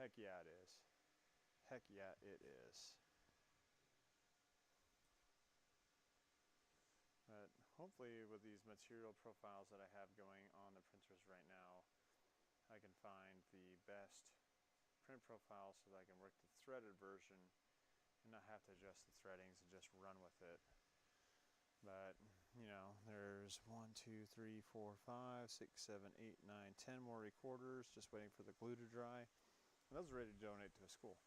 Heck yeah, it is. Heck yeah, it is. But hopefully with these material profiles that I have going on the printers right now, I can find the best print profile so that I can work the threaded version and not have to adjust the threadings and just run with it. But, you know, there's 1, 2, 3, 4, 5, 6, 7, 8, 9, 10 more recorders just waiting for the glue to dry. And those are ready to donate to a school.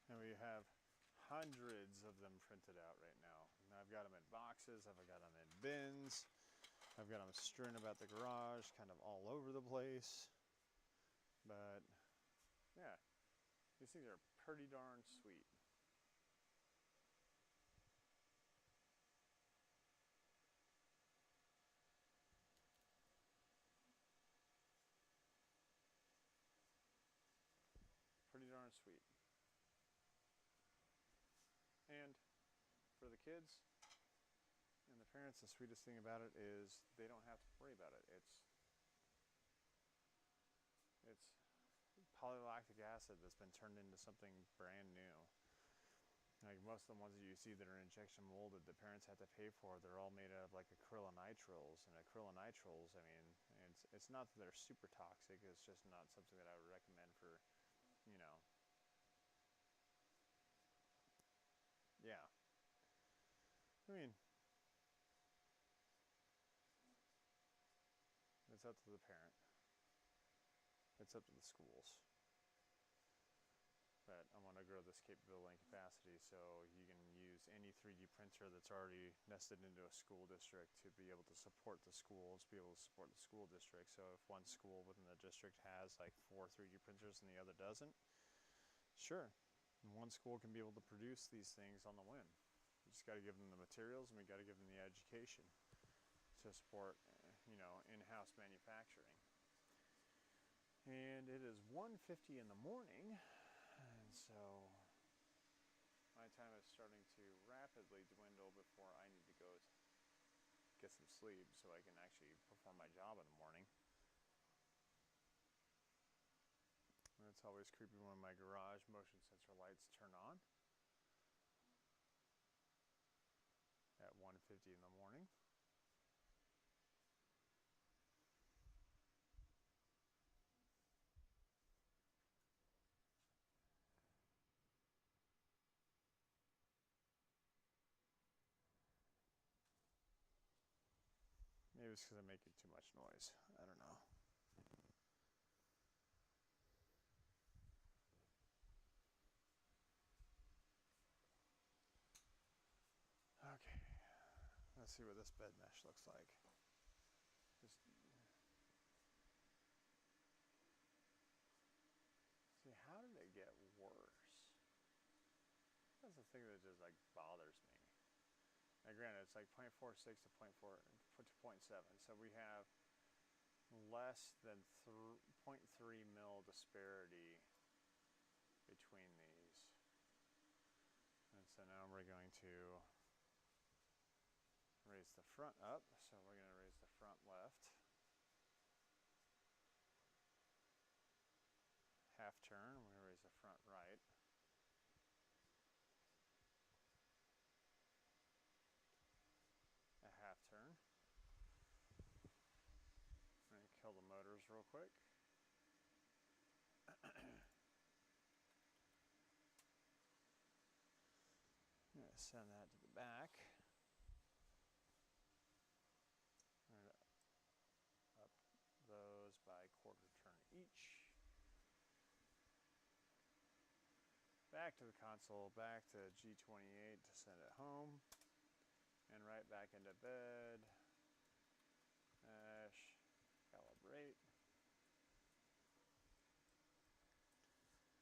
And we have hundreds of them printed out right now. And I've got them in boxes, I've got them in bins, I've got them strewn about the garage, kind of all over the place. But, yeah, these things are pretty darn sweet. Pretty darn sweet. And for the kids and the parents, the sweetest thing about it is they don't have to worry about it. It's polylactic acid that's been turned into something brand new. Like most of the ones that you see that are injection molded, the parents have to pay for, they're all made out of like acrylonitriles. And acrylonitriles, I mean, it's not that they're super toxic, it's just not something that I would recommend for, you know, yeah. I mean, it's up to the parent. It's up to the schools. But I want to grow this capability and capacity so you can use any 3D printer that's already nested into a school district to be able to support the schools, be able to support the school district. So if one school within the district has like 4 3D printers and the other doesn't, sure, one school can be able to produce these things on the whim. We just got to give them the materials and we got to give them the education to support, you know, in-house manufacturing. And it is 1:50 in the morning. And so my time is starting to rapidly dwindle before I need to go get some sleep so I can actually perform my job in the morning. And it's always creepy when my garage motion sensor lights turn on at 1:50 in the morning. Maybe it's because I'm making too much noise. I don't know. Okay. Let's see what this bed mesh looks like. Just see, how did it get worse? That's the thing that just like bothers me. Now granted, it's like 0.46 to 0.7, so we have less than 0.3 mil disparity between these. And so now we're going to raise the front up, so we're going to raise the front left. Half turn, we're going to raise the front right. A half turn. I'm going to kill the motors real quick. I'm going to send that to the back. I'm going to up those back to the console, back to G28 to send it home, and right back into bed. Mesh, calibrate.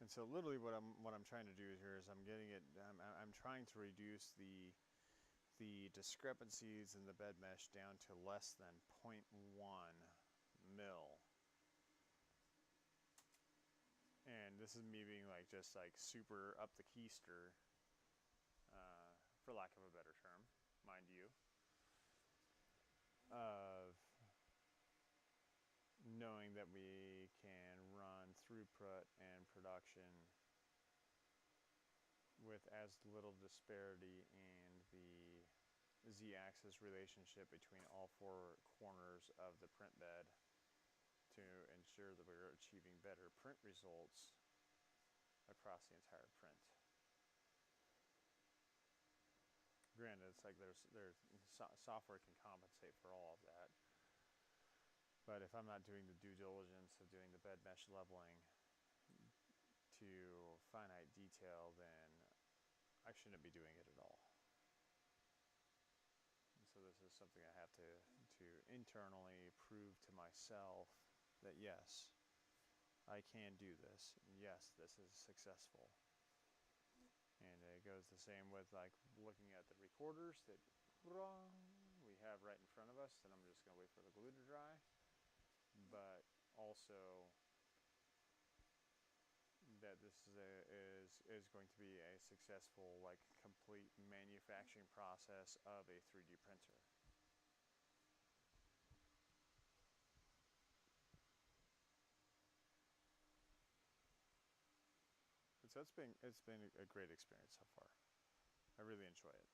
And so literally what I'm trying to do here is I'm trying to reduce the discrepancies in the bed mesh down to less than 0.1 mil. And this is me being like just like super up the keister, for lack of a better term, mind you, of knowing that we can run throughput and production with as little disparity in the z-axis relationship between all four corners of the print bed to ensure that we're achieving better print results across the entire print. Granted, it's like software can compensate for all of that, but if I'm not doing the due diligence of doing the bed mesh leveling to finite detail, then I shouldn't be doing it at all. And so this is something I have to internally prove to myself that yes, I can do this. Yes, this is successful. And it goes the same with like looking at the recorders that we have right in front of us, and I'm just going to wait for the glue to dry. But also that this is going to be a successful, like, complete manufacturing process of a 3D printer. So it's been a great experience so far. I really enjoy it.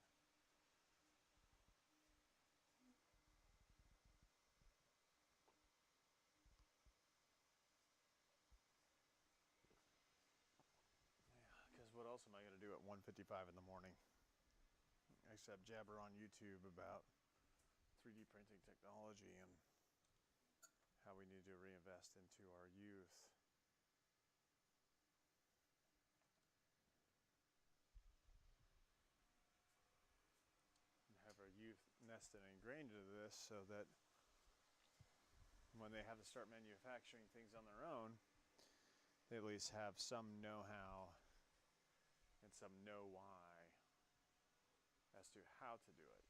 Because what else am I going to do at 1:55 in the morning except jabber on YouTube about 3D printing technology and how we need to reinvest into our youth. And have our youth nested and ingrained into this so that when they have to start manufacturing things on their own, they at least have some know-how and some know-why as to how to do it.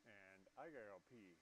And I gotta go pee.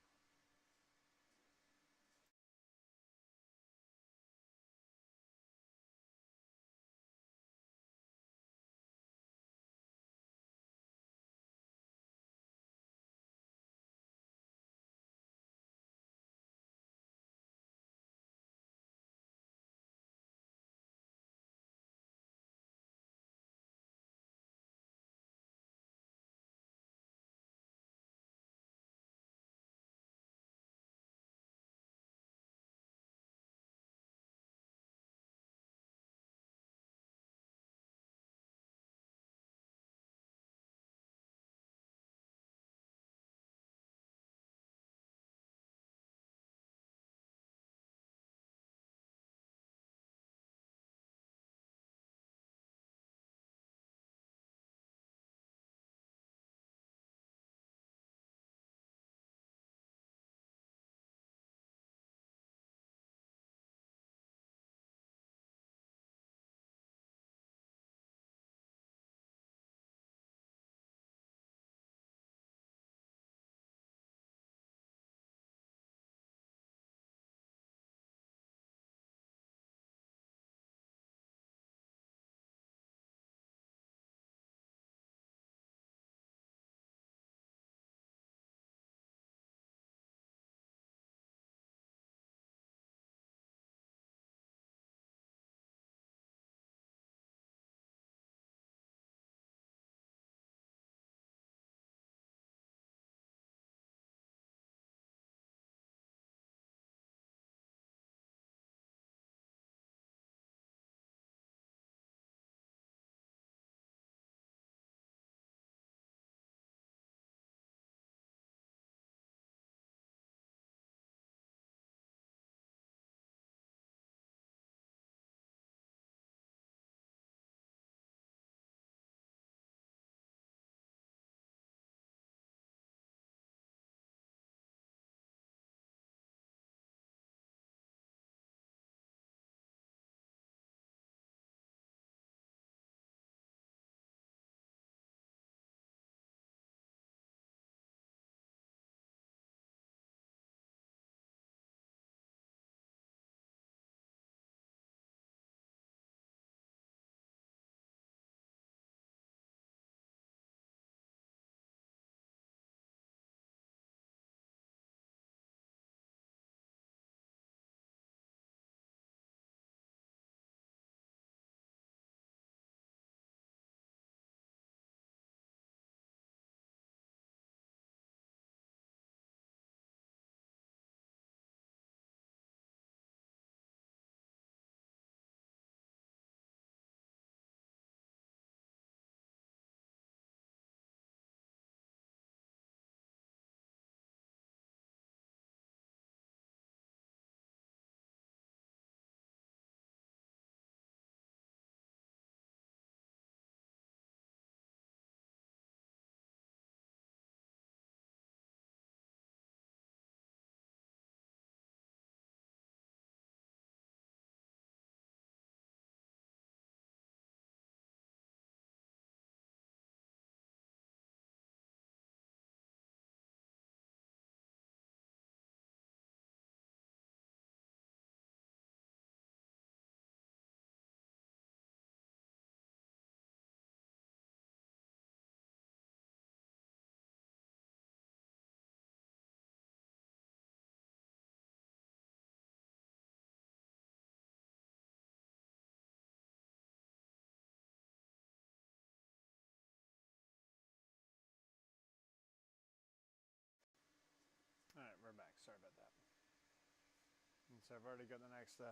So I've already got the next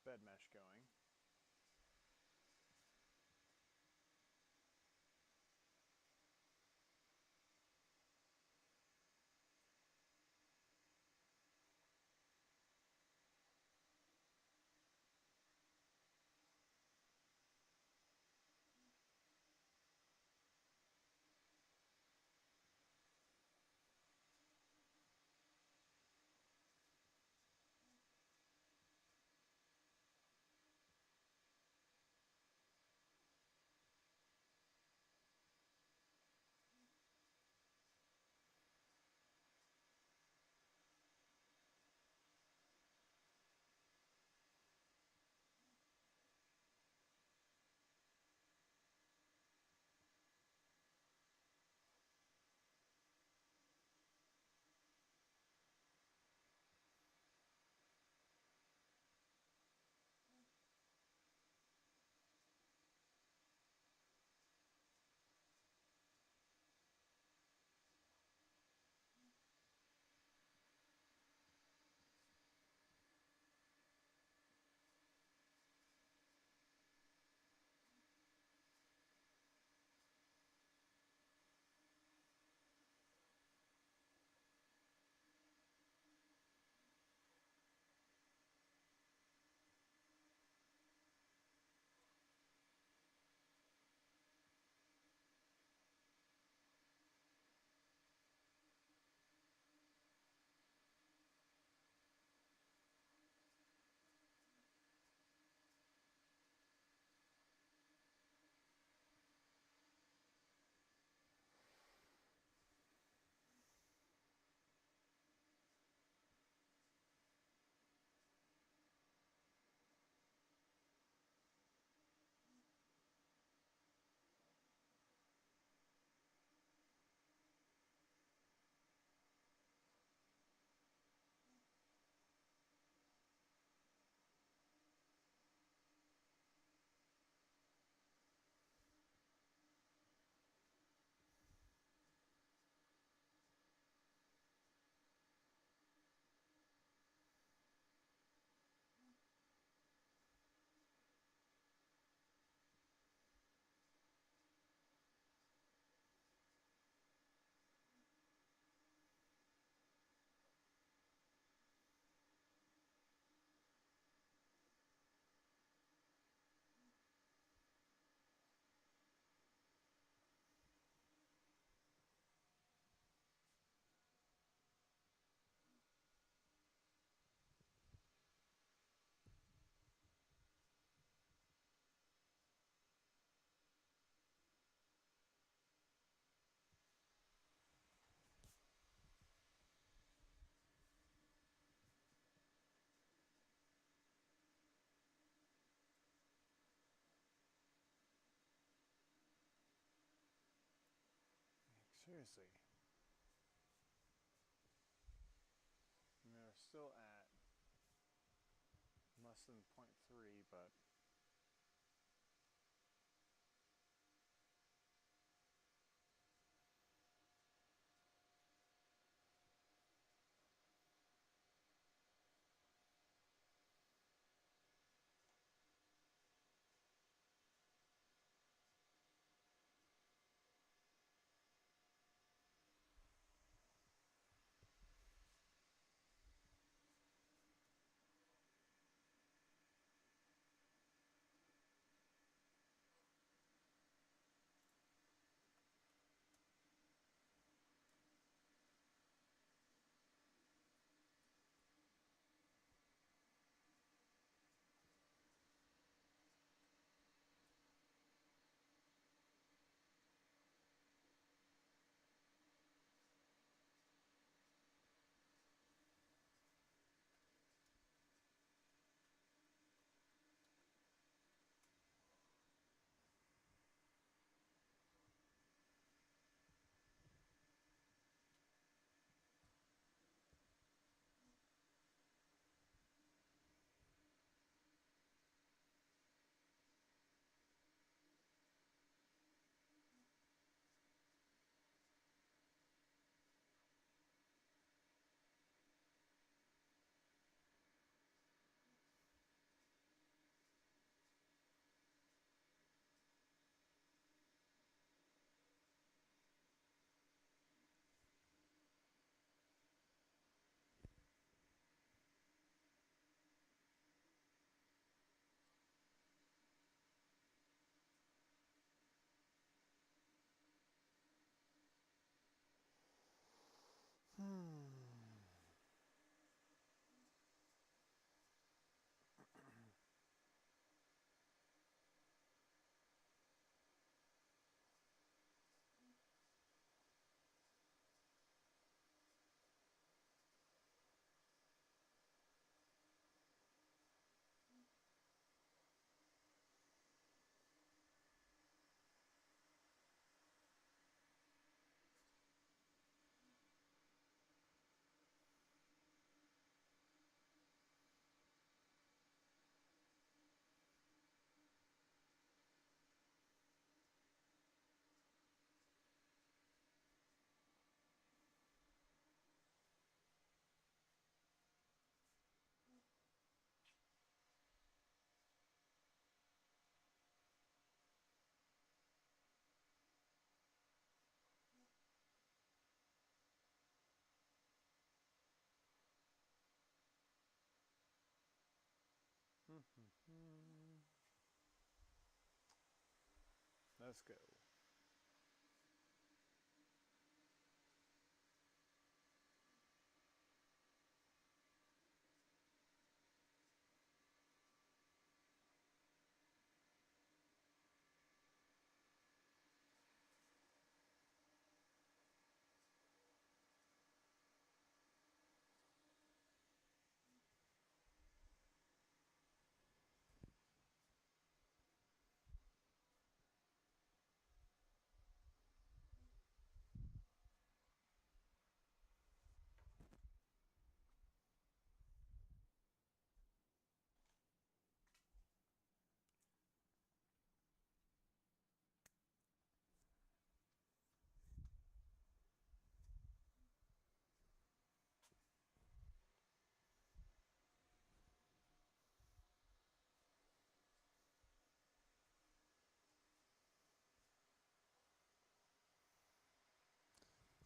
bed mesh going. Seriously. I mean, we're still at less than 0.3, but Let's go.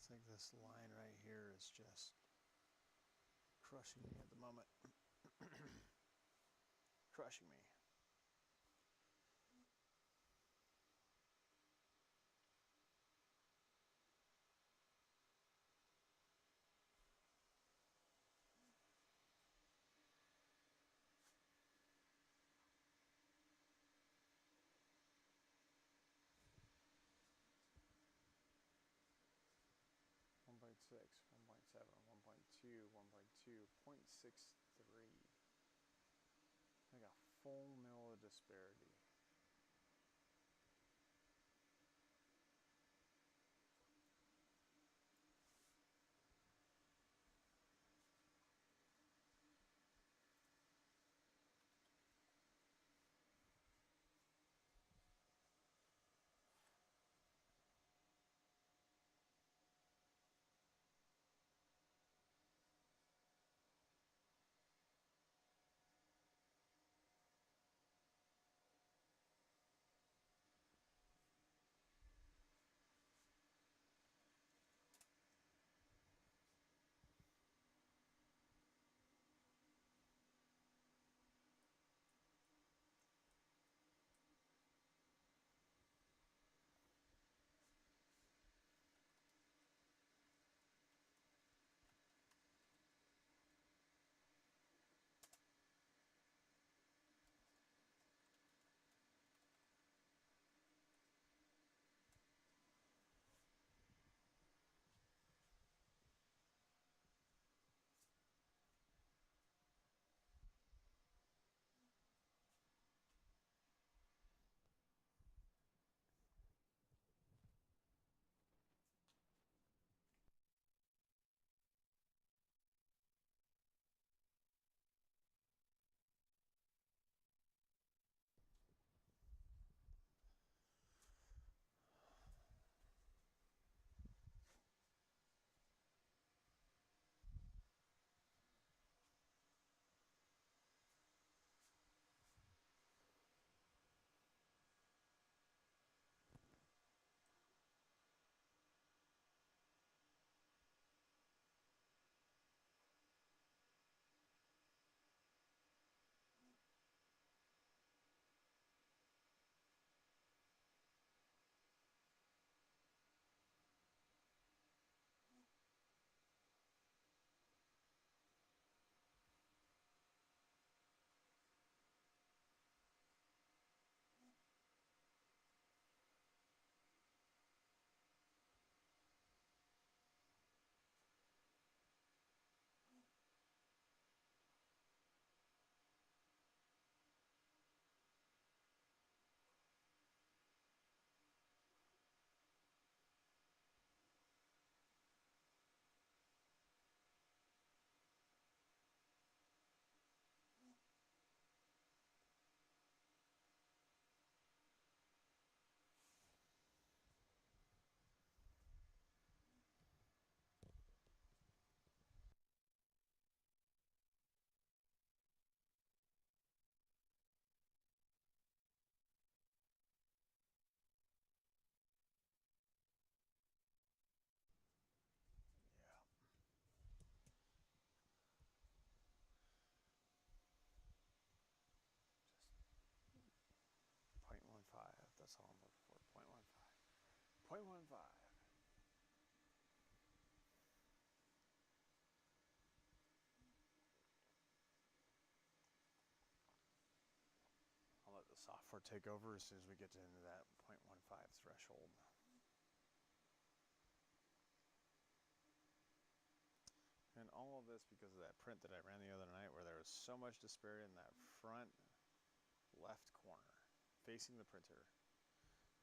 I think this line right here is just crushing me at the moment. Crushing me. One point 6, 1.7, 1.2, 1.2, 0.63. Like a full mil of disparity. 0.15. I'll let the software take over as soon as we get into that 0.15 threshold. And all of this because of that print that I ran the other night where there was so much disparity in that front left corner facing the printer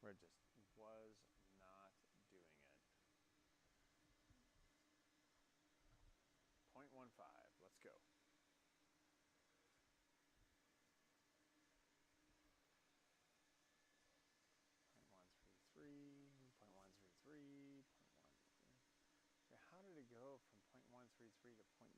where it just was not doing it. 0.15, let's go. 0.133, 0.133, 0.133. Okay, how did it go from 0.133 to 0.0?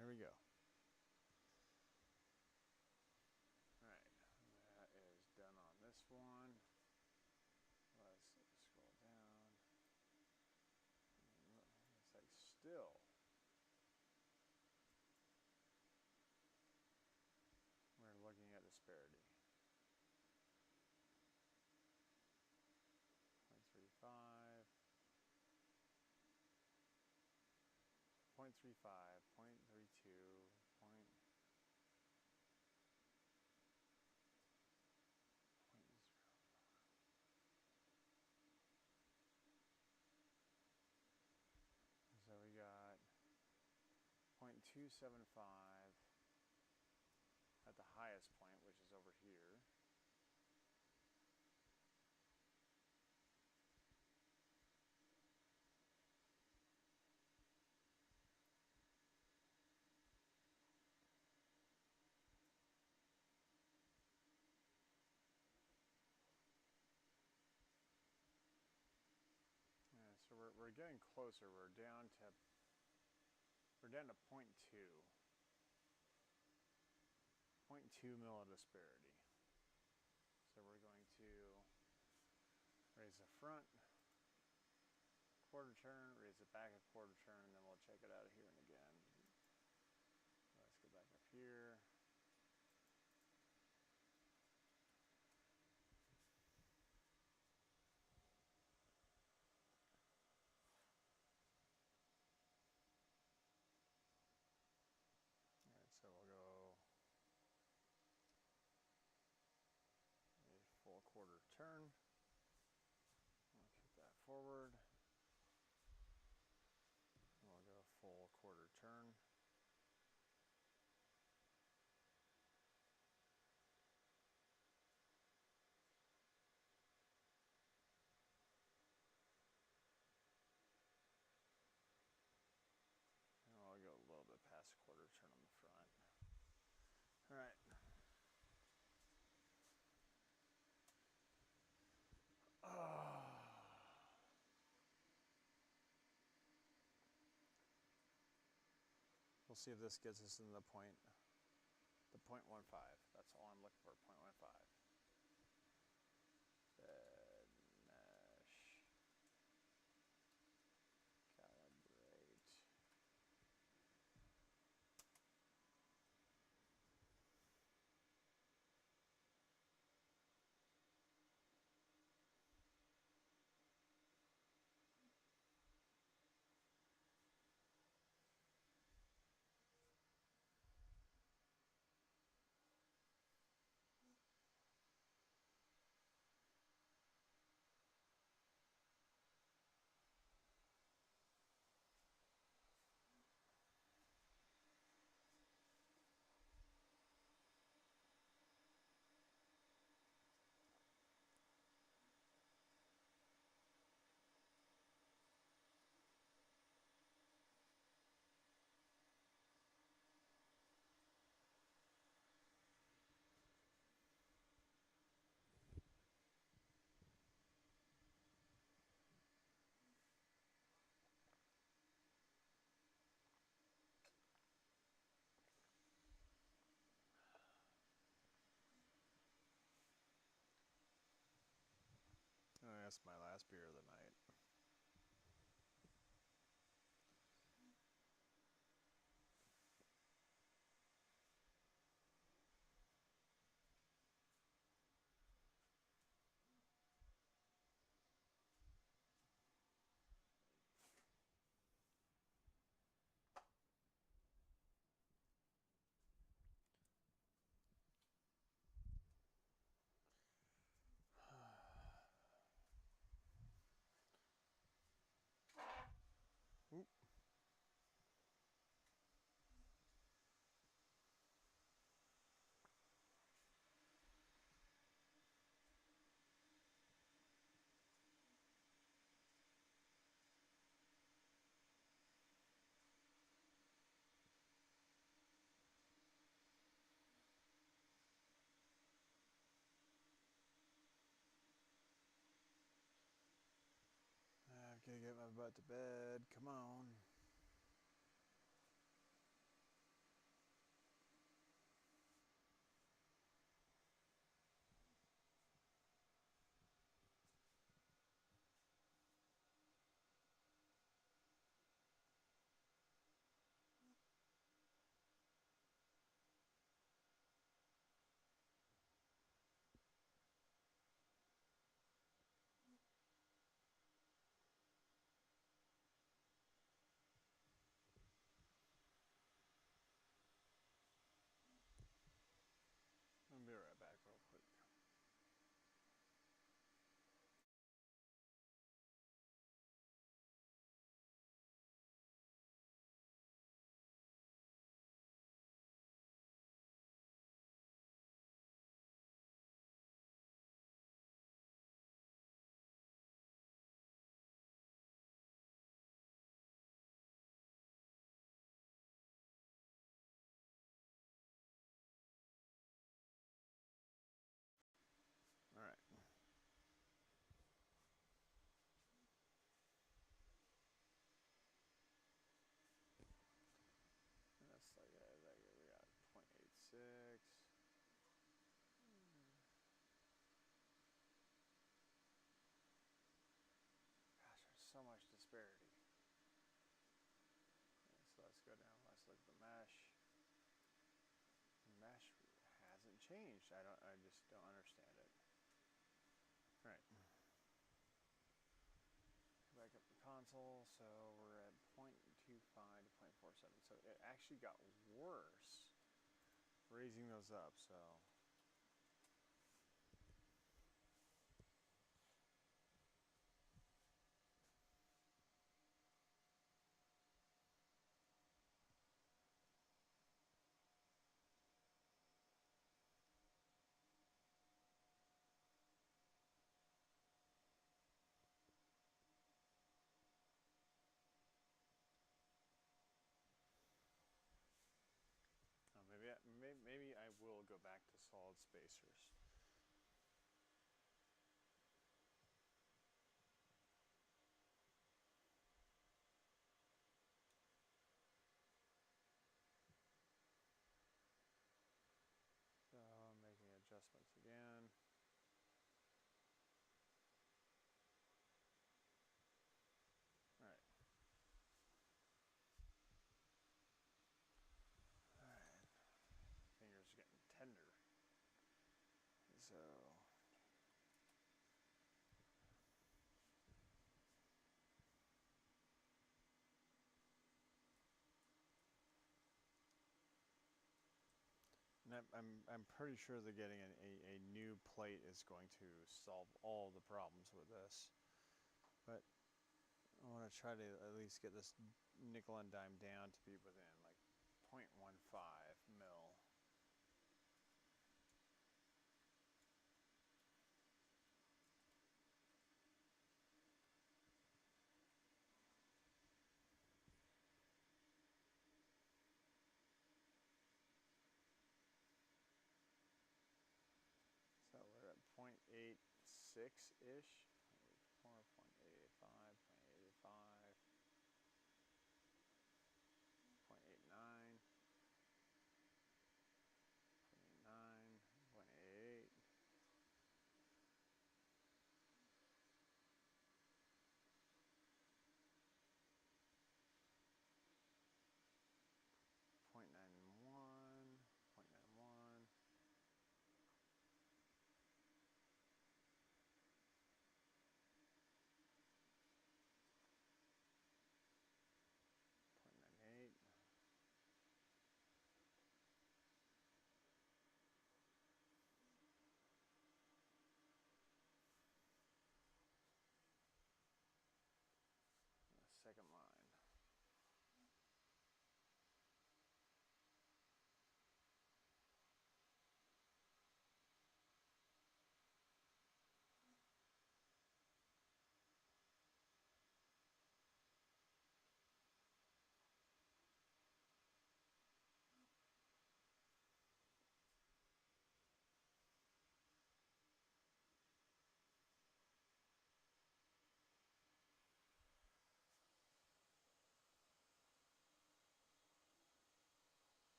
Here we go. Alright, that is done on this one. Let's scroll down. It's like still. We're looking at disparity. 0.35. 0.35, 0.32, point. So we got 0.275 at the highest point, which is over here. Yeah, so we're getting closer. We're down to 0.2. 0.2 mil disparity. So we're going to raise the front quarter turn, raise it back a quarter turn, and then we'll check it out of here and again. Let's go back up here. Alright, so we'll go a full quarter turn. We'll kick that forward. We'll go full quarter turn. And I'll go a little bit past quarter turn on the front. Alright. We'll see if this gets us in the 0.15. That's all I'm looking for, 0.15. Fed, mesh, calibrate. That's my last beer of the night. Oop. I've got to get my butt to bed. Come on. I'll be right back real quick. All right. That's like we got 0.86. Gosh, there's so much disparity. Okay, so let's go down. Let's look at the mesh. The mesh hasn't changed. I just don't understand it. All right. Back up the console. So we're at 0.25 to 0.47. So it actually got worse raising those up. So. Maybe I will go back to solid spacers. So I'm making adjustments again. All right. All right. Fingers are getting tender. So. And I'm pretty sure that getting a new plate is going to solve all the problems with this. But I want to try to at least get this nickel and dime down to be within like 0.15 mil. So we're at 0.86-ish. 0.85, 0.85, 0.89, 0.89, 0.88.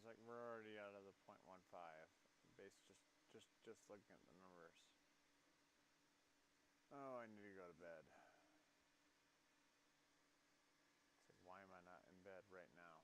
like, we're already out of the 0.15 base, just looking at the numbers. Oh, I need to go to bed. It's like, why am I not in bed right now?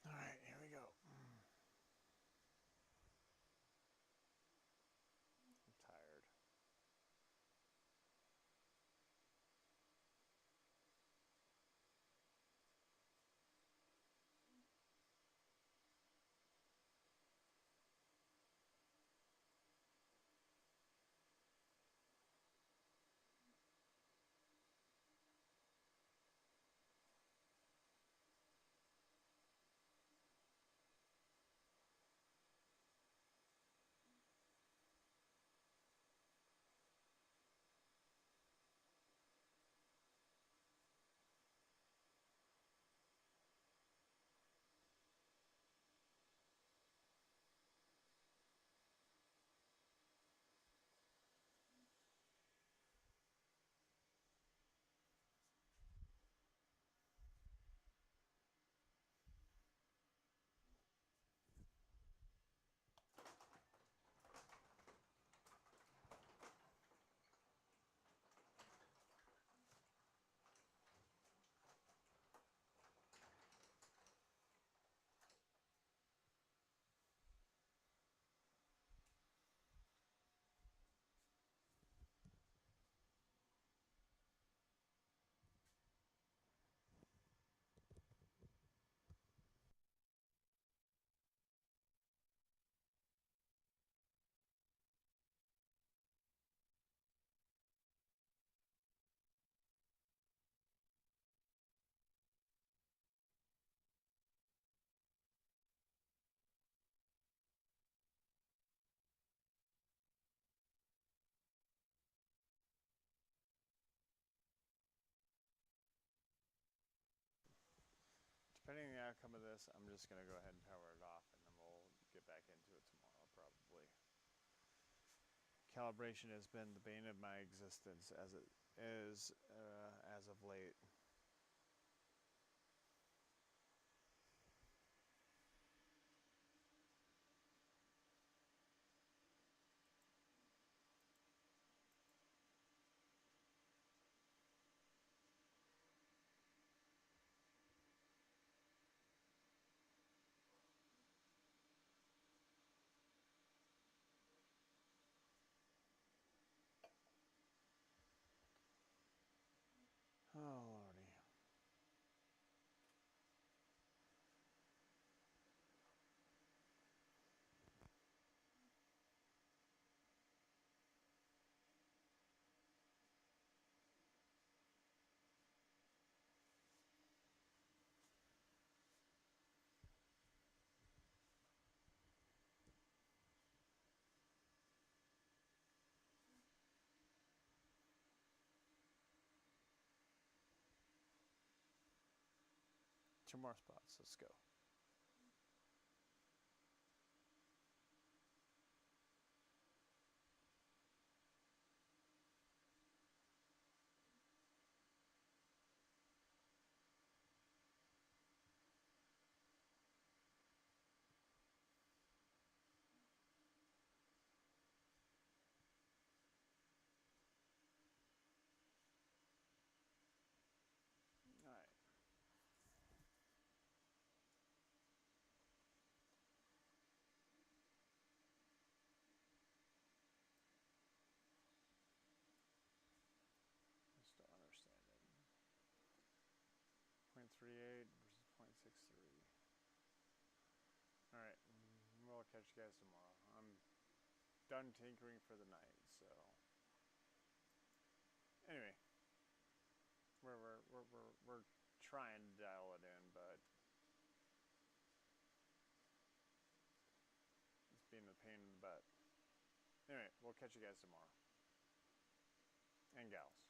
Alright, here we go. I'm tired. Depending on the outcome of this, I'm just going to go ahead and power it off, and then we'll get back into it tomorrow, probably. Calibration has been the bane of my existence as it is as of late. 2 more spots. Let's go. All right. I still understand it. 0.38 versus 0.63. All right. We'll catch you guys tomorrow. I'm done tinkering for the night, so anyway, we're trying to dial it in, but it's being a pain in the butt. Anyway, we'll catch you guys tomorrow. And gals.